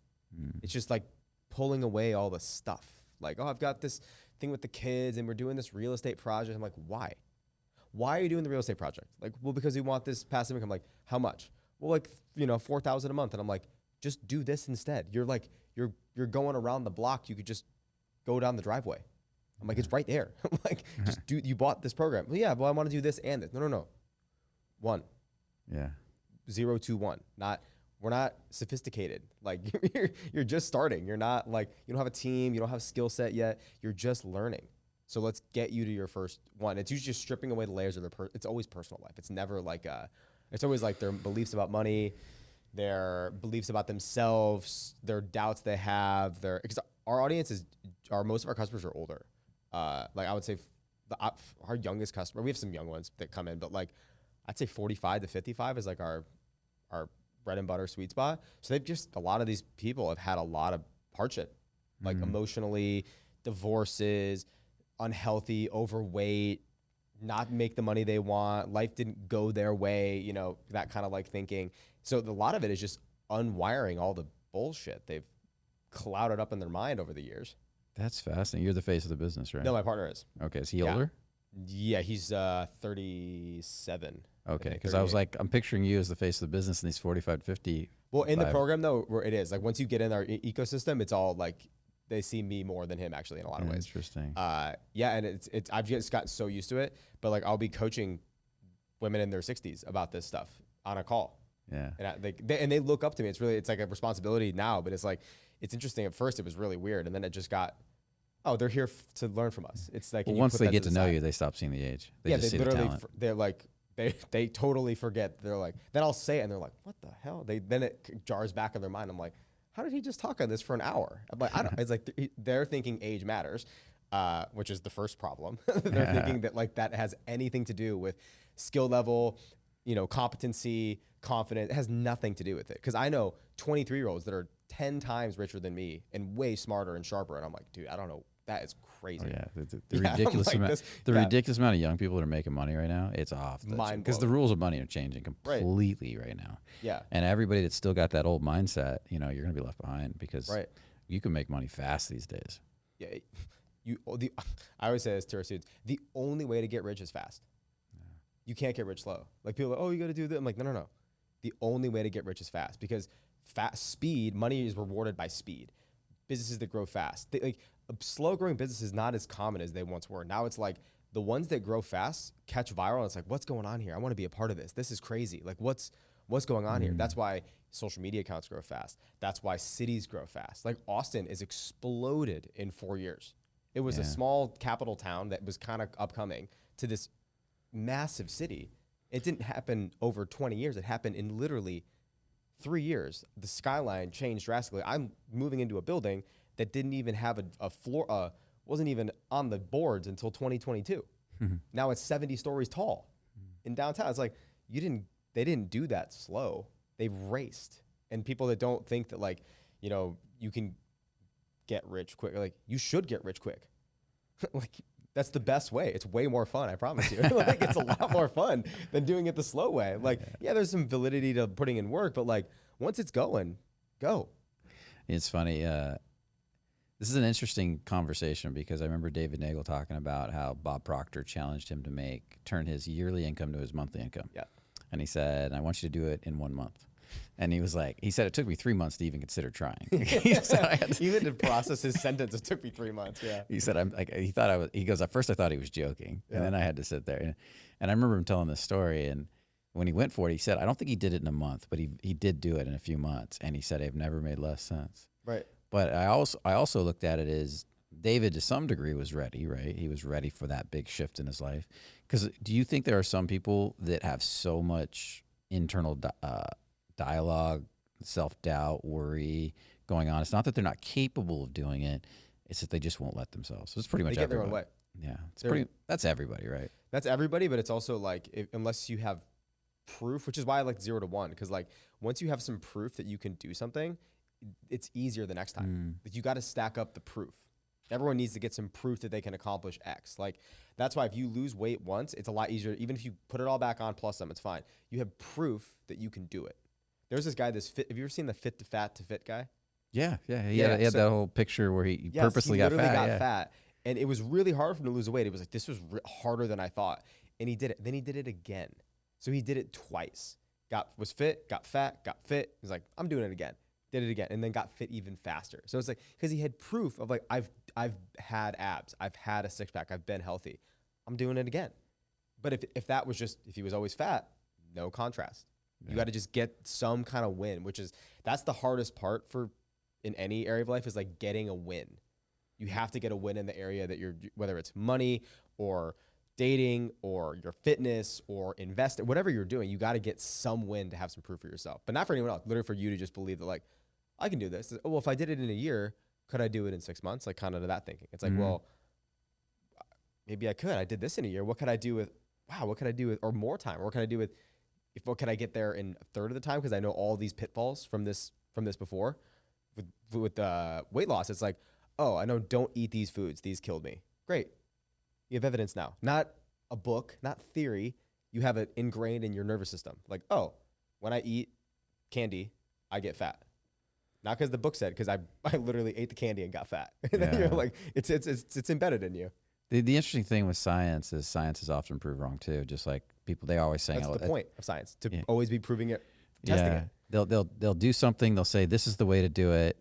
It's just like pulling away all the stuff. Like, oh, I've got this thing with the kids and we're doing this real estate project. I'm like, why? Why are you doing the real estate project? Like, well, because we want this passive income. Like, how much? Well, like, $4,000 a month. And I'm like, just do this instead. You're like, you're going around the block. You could just go down the driveway. I'm like, it's right there. I'm like, you bought this program. Well, yeah, well, I want to do this and this. No. 1. Yeah. 0 to 1. We're not sophisticated. Like you're just starting. You're not like, you don't have a team. You don't have a skill set yet. You're just learning. So let's get you to your first one. It's usually just stripping away the layers of it's always personal life. It's never like, it's always like their beliefs about money, their beliefs about themselves, their doubts they have, because our audience most of our customers are older. Like I would say our youngest customer, we have some young ones that come in, but like I'd say 45 to 55 is like our bread and butter sweet spot. So a lot of these people have had a lot of hardship, like emotionally, divorces, unhealthy, overweight, not make the money they want. Life didn't go their way, that kind of like thinking. So a lot of it is just unwiring all the bullshit they've clouded up in their mind over the years. That's fascinating. You're the face of the business, right? No, my partner is. Okay. Is he older? Yeah, he's 37. Okay, because I was like, I'm picturing you as the face of the business in these 45, 50. Well, in the program though, where it is like once you get in our ecosystem, it's all like they see me more than him actually in a lot of ways. Interesting. And it's I've just gotten so used to it, but like I'll be coaching women in their 60s about this stuff on a call. Yeah. And they look up to me. It's like a responsibility now, but it's like it's interesting. At first, it was really weird, and then it just got. Oh, they're here to learn from us. It's like once they get to know you, they stop seeing the age. They just see the talent. They're like. They totally forget. They're like, then I'll say it and they're like, what the hell? Then it jars back in their mind. I'm like, how did he just talk on this for an hour? I'm like, it's like they're thinking age matters, which is the first problem. They're thinking that like that has anything to do with skill level, competency, confidence. It has nothing to do with it. Cause I know 23-year-olds that are 10 times richer than me and way smarter and sharper. And I'm like, dude, I don't know. That is crazy. Oh, yeah, the ridiculous amount. Ridiculous amount of young people that are making money right now. It's off. Because the rules of money are changing completely right now. Yeah. And everybody that's still got that old mindset, you're going to be left behind because you can make money fast these days. Yeah. I always say this to our students: the only way to get rich is fast. Yeah. You can't get rich slow. Like people are like, oh, you got to do that. I'm like, no. The only way to get rich is fast because money is rewarded by speed. Businesses that grow fast, slow growing business is not as common as they once were. Now it's like the ones that grow fast catch viral. And it's like, what's going on here? I want to be a part of this. This is crazy. Like what's going on here? That's why social media accounts grow fast. That's why cities grow fast. Like Austin is exploded in 4 years. It was a small capital town that was kind of upcoming to this massive city. It didn't happen over 20 years. It happened in literally 3 years. The skyline changed drastically. I'm moving into a building that didn't even have a floor, wasn't even on the boards until 2022. Now it's 70 stories tall in downtown. It's like, they didn't do that slow. They've raced. And people that don't think that, like, you know, you can get rich quick, like, you should get rich quick. Like, that's the best way. It's way more fun, I promise you. Like, it's a lot more fun than doing it the slow way. Like, yeah, there's some validity to putting in work, but like, once it's going, go. It's funny. This is an interesting conversation because I remember David Nagel talking about how Bob Proctor challenged him to turn his yearly income to his monthly income. Yeah. And he said, I want you to do it in 1 month. And he said, it took me 3 months to even consider trying. Even to process his sentence, it took me 3 months. Yeah. He said, he goes, at first I thought he was joking. And then I had to sit there. And I remember him telling this story. And when he went for it, he said, I don't think he did it in a month, but he did do it in a few months. And he said, I've never made less sense. Right. But I also looked at it as David, to some degree, was ready, right? He was ready for that big shift in his life. Because do you think there are some people that have so much internal dialogue, self-doubt, worry going on? It's not that they're not capable of doing it. It's that they just won't let themselves. So it's pretty much they get everybody. their own way. Yeah. That's everybody, right? That's everybody, but it's also like, unless you have proof, which is why I like 0 to 1. Because like, once you have some proof that you can do something, it's easier the next time. Like, you got to stack up the proof. Everyone needs to get some proof that they can accomplish X. Like, that's why if you lose weight once, it's a lot easier. Even if you put it all back on plus some, it's fine. You have proof that you can do it. There's this guy, fit. Have you ever seen the fit to fat to fit guy? Yeah. He had that whole picture where he purposely got fat. And it was really hard for him to lose weight. It was like, this was harder than I thought. And he did it. Then he did it again. So he did it twice. Was fit, got fat, got fit. He's like, I'm doing it again. Did it again, and then got fit even faster. So it's like, because he had proof of like, I've had abs, I've had a six pack, I've been healthy, I'm doing it again. But if that was just, if he was always fat, no contrast. You got to just get some kind of win, that's the hardest part in any area of life, is like getting a win. You have to get a win in the area that whether it's money or dating or your fitness or investing, whatever you're doing, you got to get some win to have some proof for yourself, but not for anyone else. Literally for you to just believe that, like, I can do this. Oh, well, if I did it in a year, could I do it in 6 months? Like, kind of that thinking. It's like, well, maybe I could. I did this in a year. What could I do with, or more time? Or what can I do with, what can I get there in a third of the time? Because I know all these pitfalls from this before. With weight loss, it's like, oh, I know, don't eat these foods. These killed me. Great. You have evidence now. Not a book, not theory. You have it ingrained in your nervous system. Like, oh, when I eat candy, I get fat. Not because the book said, because I literally ate the candy and got fat. And then you're like, it's embedded in you. The interesting thing with science is often proved wrong too. Just like people, they always saying that's the point of science, to always be proving it, testing it. They'll do something. They'll say this is the way to do it,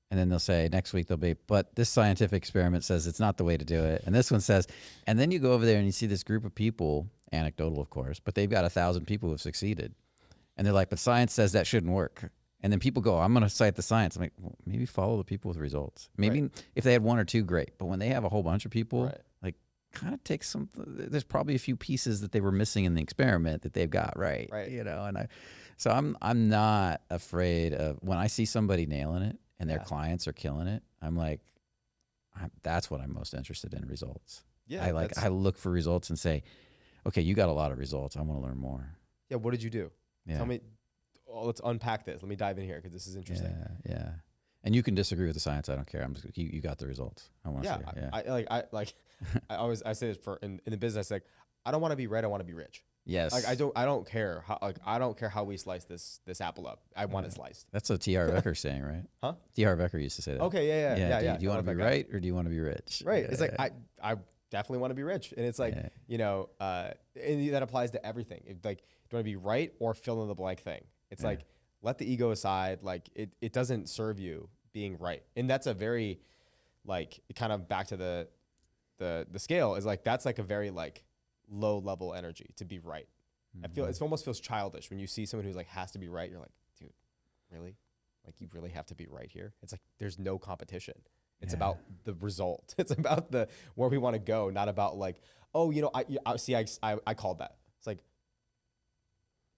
and then they'll say next week but this scientific experiment says it's not the way to do it, and this one says, and then you go over there and you see this group of people, anecdotal of course, but they've got 1,000 people who have succeeded, and they're like, but science says that shouldn't work. And then people go, I'm going to cite the science. I'm like, well, maybe follow the people with results. Maybe if they had 1 or 2, great. But when they have a whole bunch of people, like, kind of take some. There's probably a few pieces that they were missing in the experiment that they've got right. You know, and so I'm not afraid of when I see somebody nailing it and their clients are killing it. I'm like, that's what I'm most interested in, results. Yeah, I look for results and say, okay, you got a lot of results. I want to learn more. Yeah, what did you do? Yeah. Tell me. Let's unpack this. Let me dive in here because this is interesting. Yeah. And you can disagree with the science. I don't care. You got the results. I want to see. I say this in the business. Like, I don't want to be right. I want to be rich. Yes. Like, I don't care how. Like, I don't care how we slice this apple up. I want it sliced. That's what T.R. Becker saying, right? Huh? T.R. Becker used to say that. Okay. Yeah. Do you want to be right or do you want to be rich? Right. It's like I definitely want to be rich, and it's like and that applies to everything. Like, do you want to be right or fill in the blank thing? It's like, let the ego aside. Like, it doesn't serve you being right. And that's a very, like, kind of back to the scale is like, that's like a very like low level energy to be right. I feel it almost feels childish when you see someone who's like has to be right. You're like, dude, really? Like, you really have to be right here? It's like, there's no competition. It's about the result. It's about the where we want to go, not about like, oh, I called that. It's like,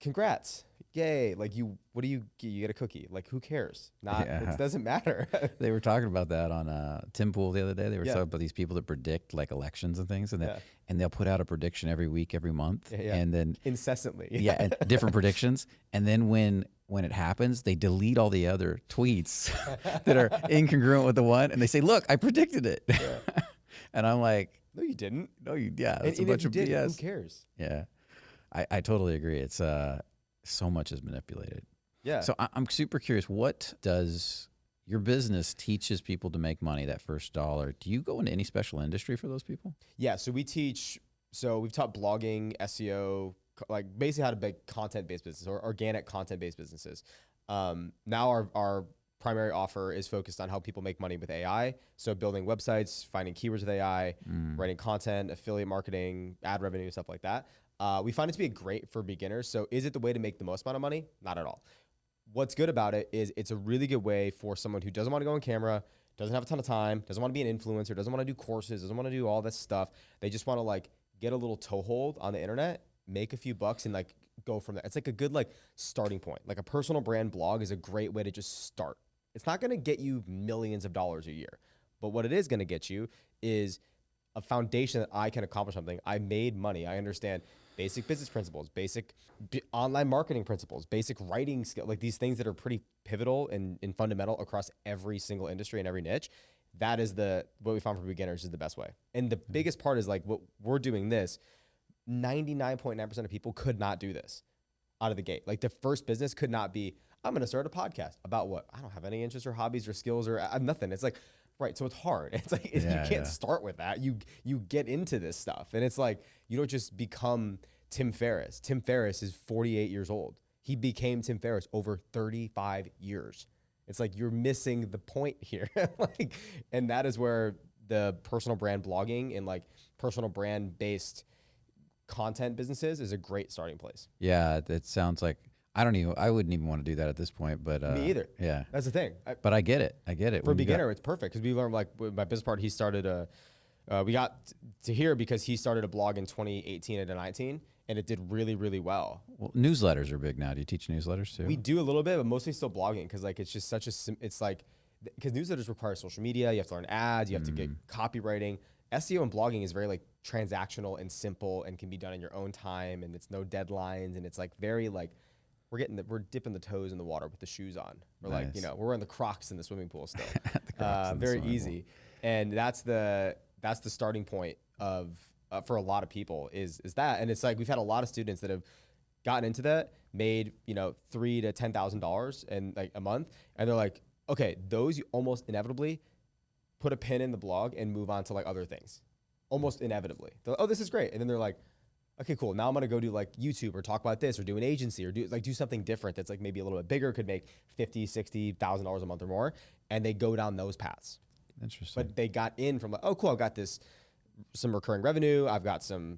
congrats, yay! Like what do you get a cookie? Like who cares? It doesn't matter. They were talking about that on Tim Pool the other day. They were talking about these people that predict like elections and things, and and they'll put out a prediction every week, every month, and then incessantly, and different predictions, and then when it happens, they delete all the other tweets that are incongruent with the one, and they say, "Look, I predicted it," and I'm like, "No, you didn't. No, it's a and bunch of BS. Who cares?" Yeah, I totally agree. It's so much is manipulated. Yeah. So I'm super curious. What does your business teaches people to make money that first dollar? Do you go into any special industry for those people? Yeah. So we teach. So we've taught blogging, SEO, like basically how to make content-based business or organic content-based businesses. Now our primary offer is focused on how people make money with AI. So building websites, finding keywords with AI, writing content, affiliate marketing, ad revenue, stuff like that. We find it to be great for beginners. So is it the way to make the most amount of money? Not at all. What's good about it is it's a really good way for someone who doesn't want to go on camera, doesn't have a ton of time, doesn't want to be an influencer, doesn't want to do courses, doesn't want to do all this stuff. They just want to like get a little toehold on the internet, make a few bucks, and like go from there. It's like a good like starting point. Like a personal brand blog is a great way to just start. It's not going to get you millions of dollars a year, but what it is going to get you is a foundation that I can accomplish something. I made money. I understand basic business principles, basic online marketing principles, basic writing skill, like these things that are pretty pivotal and fundamental across every single industry and every niche. That is what we found for beginners is the best way. And the biggest part is like what we're doing this, 99.9% of people could not do this out of the gate. Like the first business could not be, I'm going to start a podcast about what? I don't have any interests or hobbies or skills or nothing. It's like, right. So it's hard. It's like, you can't start with that. You get into this stuff. And it's like, you don't just become Tim Ferriss. Tim Ferriss is 48 years old. He became Tim Ferriss over 35 years. It's like, you're missing the point here. And that is where the personal brand blogging and like personal brand based content businesses is a great starting place. Yeah. That sounds like, I wouldn't even want to do that at this point, but me either. Yeah, that's the thing. But I get it. For a beginner, it's perfect because we learned like with my business partner, he started we got to here because he started a blog in 2018 and 2019, and it did really, really well. Well, newsletters are big now. Do you teach newsletters too? We do a little bit, but mostly still blogging because like it's just it's like because newsletters require social media. You have to learn ads. You have to get copywriting. SEO and blogging is very like transactional and simple and can be done in your own time, and it's no deadlines, and it's like very like. We're dipping the toes in the water with the shoes on. We're nice. Like, we're wearing the Crocs in the swimming pool still. Very easy. And that's the starting point of for a lot of people is that. And it's like we've had a lot of students that have gotten into that, made $3,000 to $10,000 in like a month, and they're like, okay, those you almost inevitably put a pin in the blog and move on to like other things, almost inevitably. They're like, oh, this is great, and then they're like. Okay, cool. Now I'm gonna go do like YouTube or talk about this or do an agency or do something different that's like maybe a little bit bigger, could make $50,000, $60,000 a month or more, and they go down those paths. Interesting. But they got in from like, oh, cool, I've got some recurring revenue, I've got some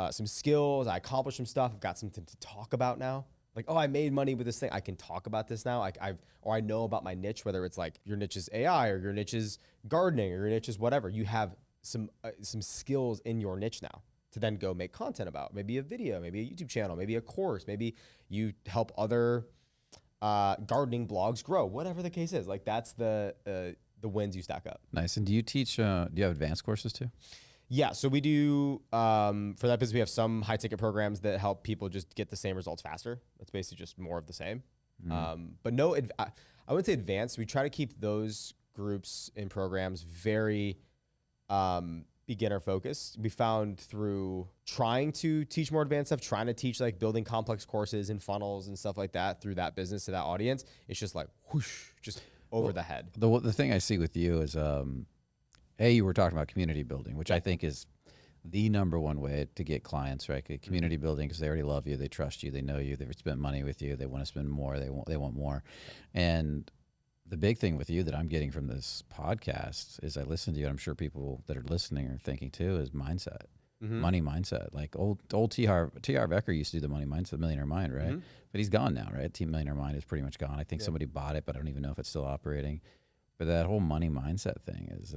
skills, I accomplished some stuff, I've got something to talk about now. Like, oh, I made money with this thing, I can talk about this now. I know about my niche, whether it's like your niche is AI or your niche is gardening or your niche is whatever. You have some skills in your niche now. To then go make content about, maybe a video, maybe a YouTube channel, maybe a course, maybe you help other gardening blogs grow, whatever the case is. Like that's the wins you stack up. Nice. And do you teach? Do you have advanced courses too? Yeah. So we do for that business. We have some high ticket programs that help people just get the same results faster. That's basically just more of the same. But no, I wouldn't say advanced. We try to keep those groups and programs very. Beginner focused. We found through trying to teach more advanced stuff, trying to teach like building complex courses and funnels and stuff like that through that business to that audience, it's just like whoosh, just over the head. The thing I see with you is, you were talking about community building, which I think is the number one way to get clients, right? Community building because they already love you, they trust you, they know you, they've spent money with you, they want to spend more, they want more, and the big thing with you that I'm getting from this podcast is I listen to you, and I'm sure people that are listening are thinking too, is mindset, money mindset. Like old T.R. Becker used to do the money mindset, Millionaire Mind, right? But he's gone now, right? Team Millionaire Mind is pretty much gone. I think somebody bought it, but I don't even know if it's still operating. But that whole money mindset thing is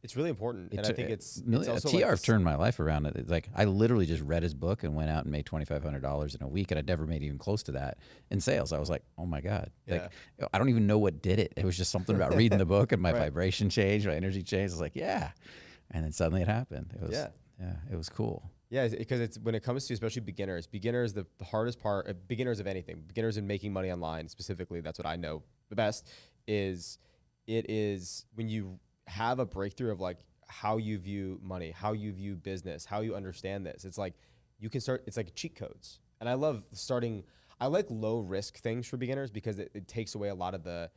It's really important, and I think it's also TR like turned my life around. It's like I literally just read his book and went out and made $2,500 in a week, and I'd never made even close to that in sales. I was like, oh my god, like I don't even know what did it. It was just something about reading the book, and my vibration changed, my energy changed. I was like, yeah, and then suddenly it happened. It was it was cool. Yeah, because it's when it comes to especially beginners, the hardest part, beginners of anything, beginners in making money online specifically, that's what I know the best, is when you have a breakthrough of like how you view money, how you view business, how you understand this. It's like you can start, it's like cheat codes. And I like low risk things for beginners because it takes away a lot of the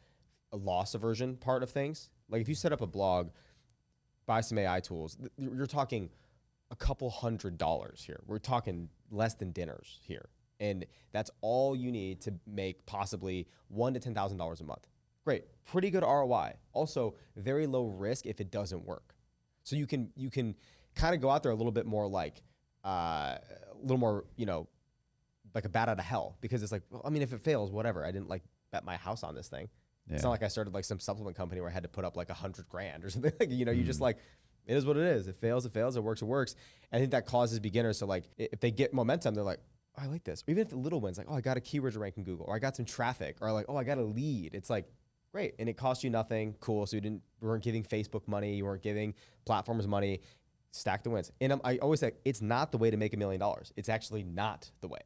loss aversion part of things. Like if you set up a blog, buy some AI tools, you're talking a couple $100 here. We're talking less than dinners here. And that's all you need to make possibly $1,000 to $10,000 a month. Great, pretty good ROI. Also very low risk if it doesn't work. So you can kind of go out there a little bit more like, a little more, like a bat out of hell, because it's like, well, I mean, if it fails, whatever. I didn't like bet my house on this thing. Yeah. It's not like I started like some supplement company where I had to put up like $100,000 or something. Like, you just like, it is what it is. It fails, it fails. It works, it works. And I think that causes beginners to like, if they get momentum, they're like, oh, I like this. Or even if the little wins, like, oh, I got a keyword rank in Google, or I got some traffic, or like, oh, I got a lead. It's like, great. And it cost you nothing. Cool. So you weren't giving Facebook money. You weren't giving platforms money. Stack the wins. And I always say, it's not the way to make $1 million. It's actually not the way.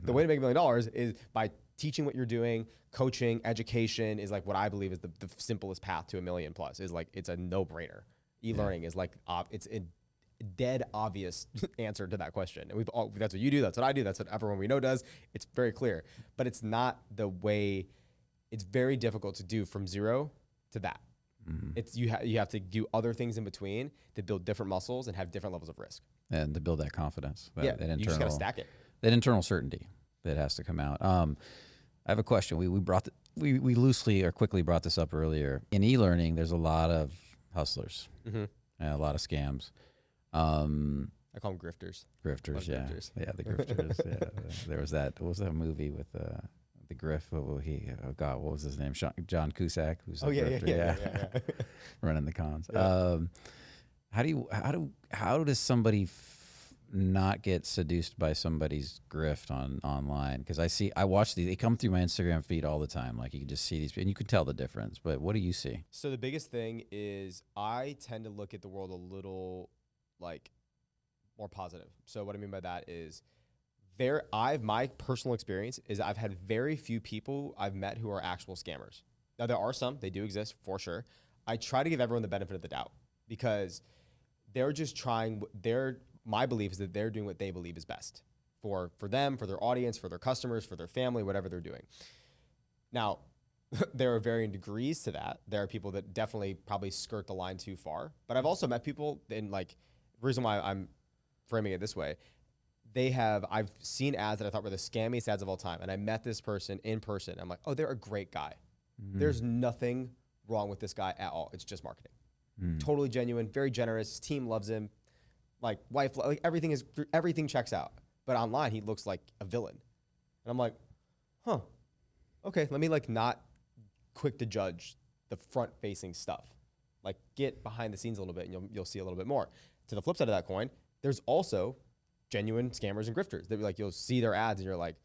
The way to make $1 million is by teaching what you're doing. Coaching, education is like what I believe is the simplest path to $1 million plus. Is like, it's a no-brainer. E-learning is like, it's a dead obvious answer to that question. And that's what you do. That's what I do. That's what everyone we know does. It's very clear, but it's not the way. It's very difficult to do from zero to that. Mm-hmm. You have to do other things in between to build different muscles and have different levels of risk. And to build that confidence. You just got to stack it. That internal certainty that has to come out. I have a question. We loosely or quickly brought this up earlier. In e-learning, there's a lot of hustlers and a lot of scams. I call them grifters. Grifters. The grifters. There was that. What was that movie with the griff? What was his name? John Cusack, who's a grifter. Running the cons. Yeah. How does somebody not get seduced by somebody's grift online? Because I watch these. They come through my Instagram feed all the time. Like you can just see these, and you can tell the difference. But what do you see? So the biggest thing is I tend to look at the world a little like more positive. So what I mean by that is my personal experience is I've had very few people I've met who are actual scammers. Now there are some, they do exist for sure. I try to give everyone the benefit of the doubt because they're just trying, my belief is that they're doing what they believe is best for them, for their audience, for their customers, for their family, whatever they're doing. Now, there are varying degrees to that. There are people that definitely probably skirt the line too far, but I've also met people in like, the reason why I'm framing it this way, I've seen ads that I thought were the scammiest ads of all time. And I met this person in person. I'm like, oh, they're a great guy. Mm-hmm. There's nothing wrong with this guy at all. It's just marketing. Totally genuine, very generous. His team loves him. Like wife, like everything checks out. But online, he looks like a villain. And I'm like, huh, okay. Let me like not quick to judge the front facing stuff. Like get behind the scenes a little bit and you'll see a little bit more. To the flip side of that coin, there's also genuine scammers and grifters. They're like, you'll see their ads and you're like,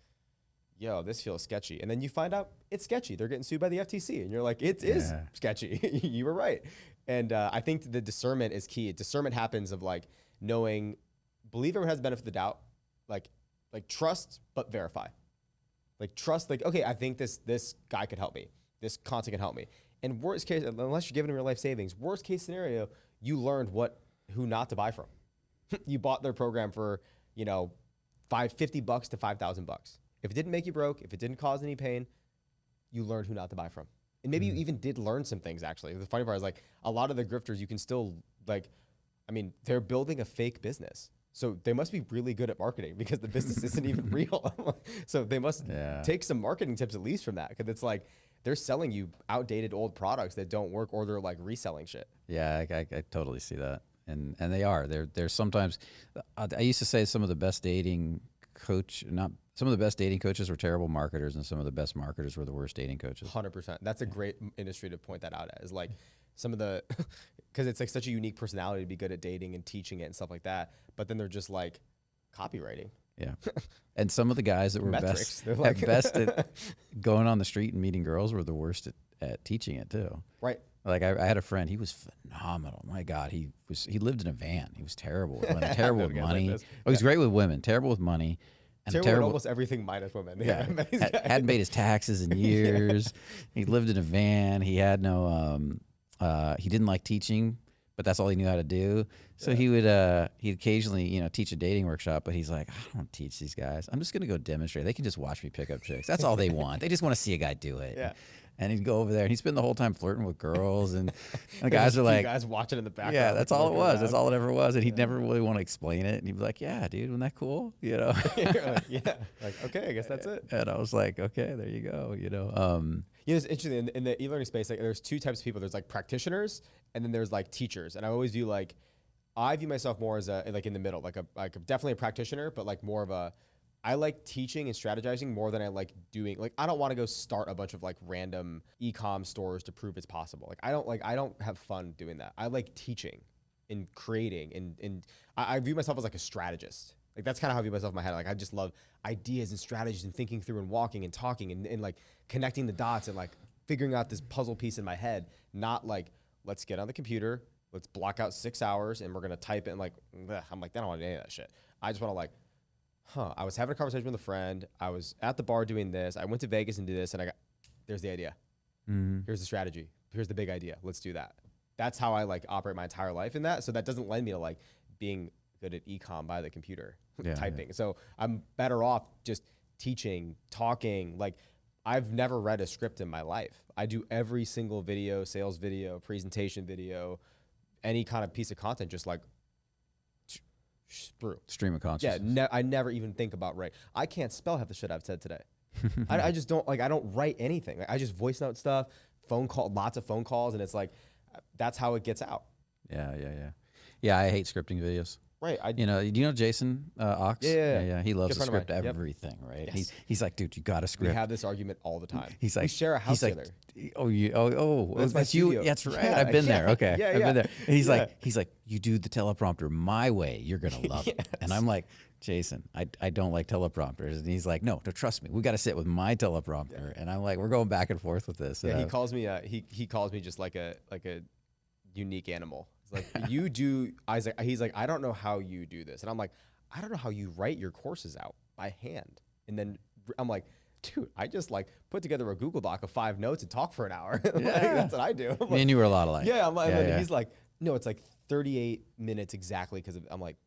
yo, this feels sketchy. And then you find out it's sketchy. They're getting sued by the FTC. And you're like, it is sketchy. You were right. And I think the discernment is key. Discernment happens of like knowing, believe everyone has the benefit of the doubt, like trust, but verify. Like trust, like, okay, I think this guy could help me. This content can help me. And worst case, unless you're giving them your life savings, worst case scenario, you learned who not to buy from. You bought their program for, $50 to $5,000. If it didn't make you broke, if it didn't cause any pain, you learned who not to buy from. And maybe you even did learn some things, actually. The funny part is like a lot of the grifters, you can still they're building a fake business. So they must be really good at marketing because the business isn't even real. So they must take some marketing tips at least from that. Because it's like they're selling you outdated old products that don't work, or they're like reselling shit. Yeah, I totally see that. And they are. They're sometimes, I used to say some of the best dating Some of the best dating coaches were terrible marketers, and some of the best marketers were the worst dating coaches. 100%. That's a great industry to point that out as. Like some of the, because it's like such a unique personality to be good at dating and teaching it and stuff like that. But then they're just like copywriting. Yeah. And some of the guys that were Metrics. best at going on the street and meeting girls were the worst at teaching it too. Right. Like I had a friend, he was phenomenal. My God, he lived in a van. He was terrible with women, terrible with money. Like he's great with women, terrible with money. And terrible with almost everything minus women. Yeah. Hadn't paid his taxes in years. He lived in a van. He had no, he didn't like teaching, but that's all he knew how to do. So he'd occasionally, teach a dating workshop, but he's like, I don't teach these guys. I'm just going to go demonstrate. They can just watch me pick up chicks. That's all they want. They just want to see a guy do it. Yeah. And he'd go over there and he'd spend the whole time flirting with girls. And the guys are like, guys watching in the background. yeah, that's all it was. Around. That's all it ever was. And he'd never really want to explain it. And he'd be like, yeah, dude, wasn't that cool? You're like, yeah. Like, okay, I guess that's it. And I was like, okay, there you go. It's interesting in the e-learning space. Like, there's two types of people. There's like practitioners, and then there's like teachers. And I always view I view myself more as like in the middle, like definitely a practitioner, but like more of I like teaching and strategizing more than I like doing. Like, I don't want to go start a bunch of like random e-com stores to prove it's possible. Like, I don't have fun doing that. I like teaching and creating, and I view myself as like a strategist. Like, that's kind of how I view myself in my head. Like, I just love ideas and strategies and thinking through and walking and talking and like connecting the dots and like figuring out this puzzle piece in my head. Not like, let's get on the computer, let's block out 6 hours and we're going to type it. And like, I'm like, I don't want to do any of that shit. I just want to like, I was having a conversation with a friend. I was at the bar doing this. I went to Vegas and did this, and there's the idea. Mm-hmm. Here's the strategy. Here's the big idea. Let's do that. That's how I like operate my entire life in that. So that doesn't lend me to like being good at e-com by the computer, typing. Yeah. So I'm better off just teaching, talking. Like, I've never read a script in my life. I do every single video, sales video, presentation video, any kind of piece of content, just like through stream of consciousness. Yeah, I never even think about writing. I can't spell half the shit I've said today. I just don't I don't write anything. Like, I just voice note stuff, lots of phone calls, and it's like that's how it gets out. Yeah, I hate scripting videos. Right. Do you know Jason Ox? Yeah. He loves to script everything, right? Yes. He's like, dude, you got to script. We have this argument all the time. He's like, we share a house together. That's you. That's right. I've been there. Okay. I've been there. And he's like, you do the teleprompter my way, you're gonna love it. And I'm like, Jason, I don't like teleprompters. And he's like, no, trust me, we got to sit with my teleprompter. And I'm like, we're going back and forth with this. Yeah, he calls me. He calls me just like a unique animal. Like, you do. He's like, I don't know how you do this, and I'm like, I don't know how you write your courses out by hand. And then I'm like, dude, I just like put together a Google Doc of 5 notes and talk for an hour. Like, that's what I do. Me and you were a lot alike. Yeah, I'm like, he's like, no, it's like 38 minutes exactly, because I'm like,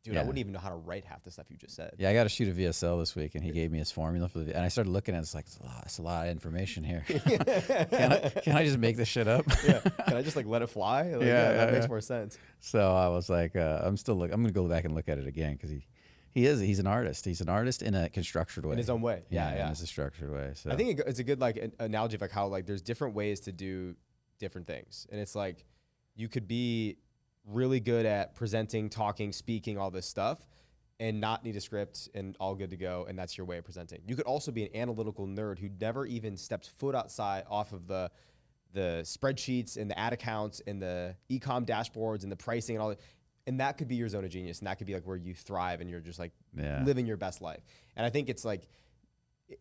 dude, I wouldn't even know how to write half the stuff you just said. Yeah, I got to shoot a VSL this week, and he gave me his formula for and I started looking at it. It's like, it's a lot of information here. Can I just make this shit up? Yeah. Can I just like let it fly? Like, that makes more sense. So I was like, I'm going to go back and look at it again, because he's an artist. He's an artist in a constructed way. In his own way. Yeah. In his structured way. So I think it's a good like analogy of like how like there's different ways to do different things. And it's like, you could be really good at presenting, talking, speaking, all this stuff, and not need a script and all good to go, and that's your way of presenting. You could also be an analytical nerd who never even steps foot outside off of the spreadsheets and the ad accounts and the e-com dashboards and the pricing and all that. And that could be your zone of genius, and that could be like where you thrive and you're just like living your best life. And I think it's like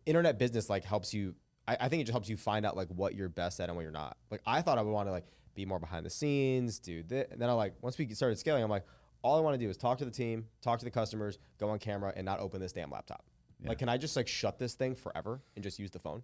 internet business like helps you. I think it just helps you find out like what you're best at and what you're not. Like, I thought I would want to like be more behind the scenes, do this. And then once we started scaling, I'm like, all I want to do is talk to the team, talk to the customers, go on camera, and not open this damn laptop. Yeah. Like, can I just like shut this thing forever and just use the phone?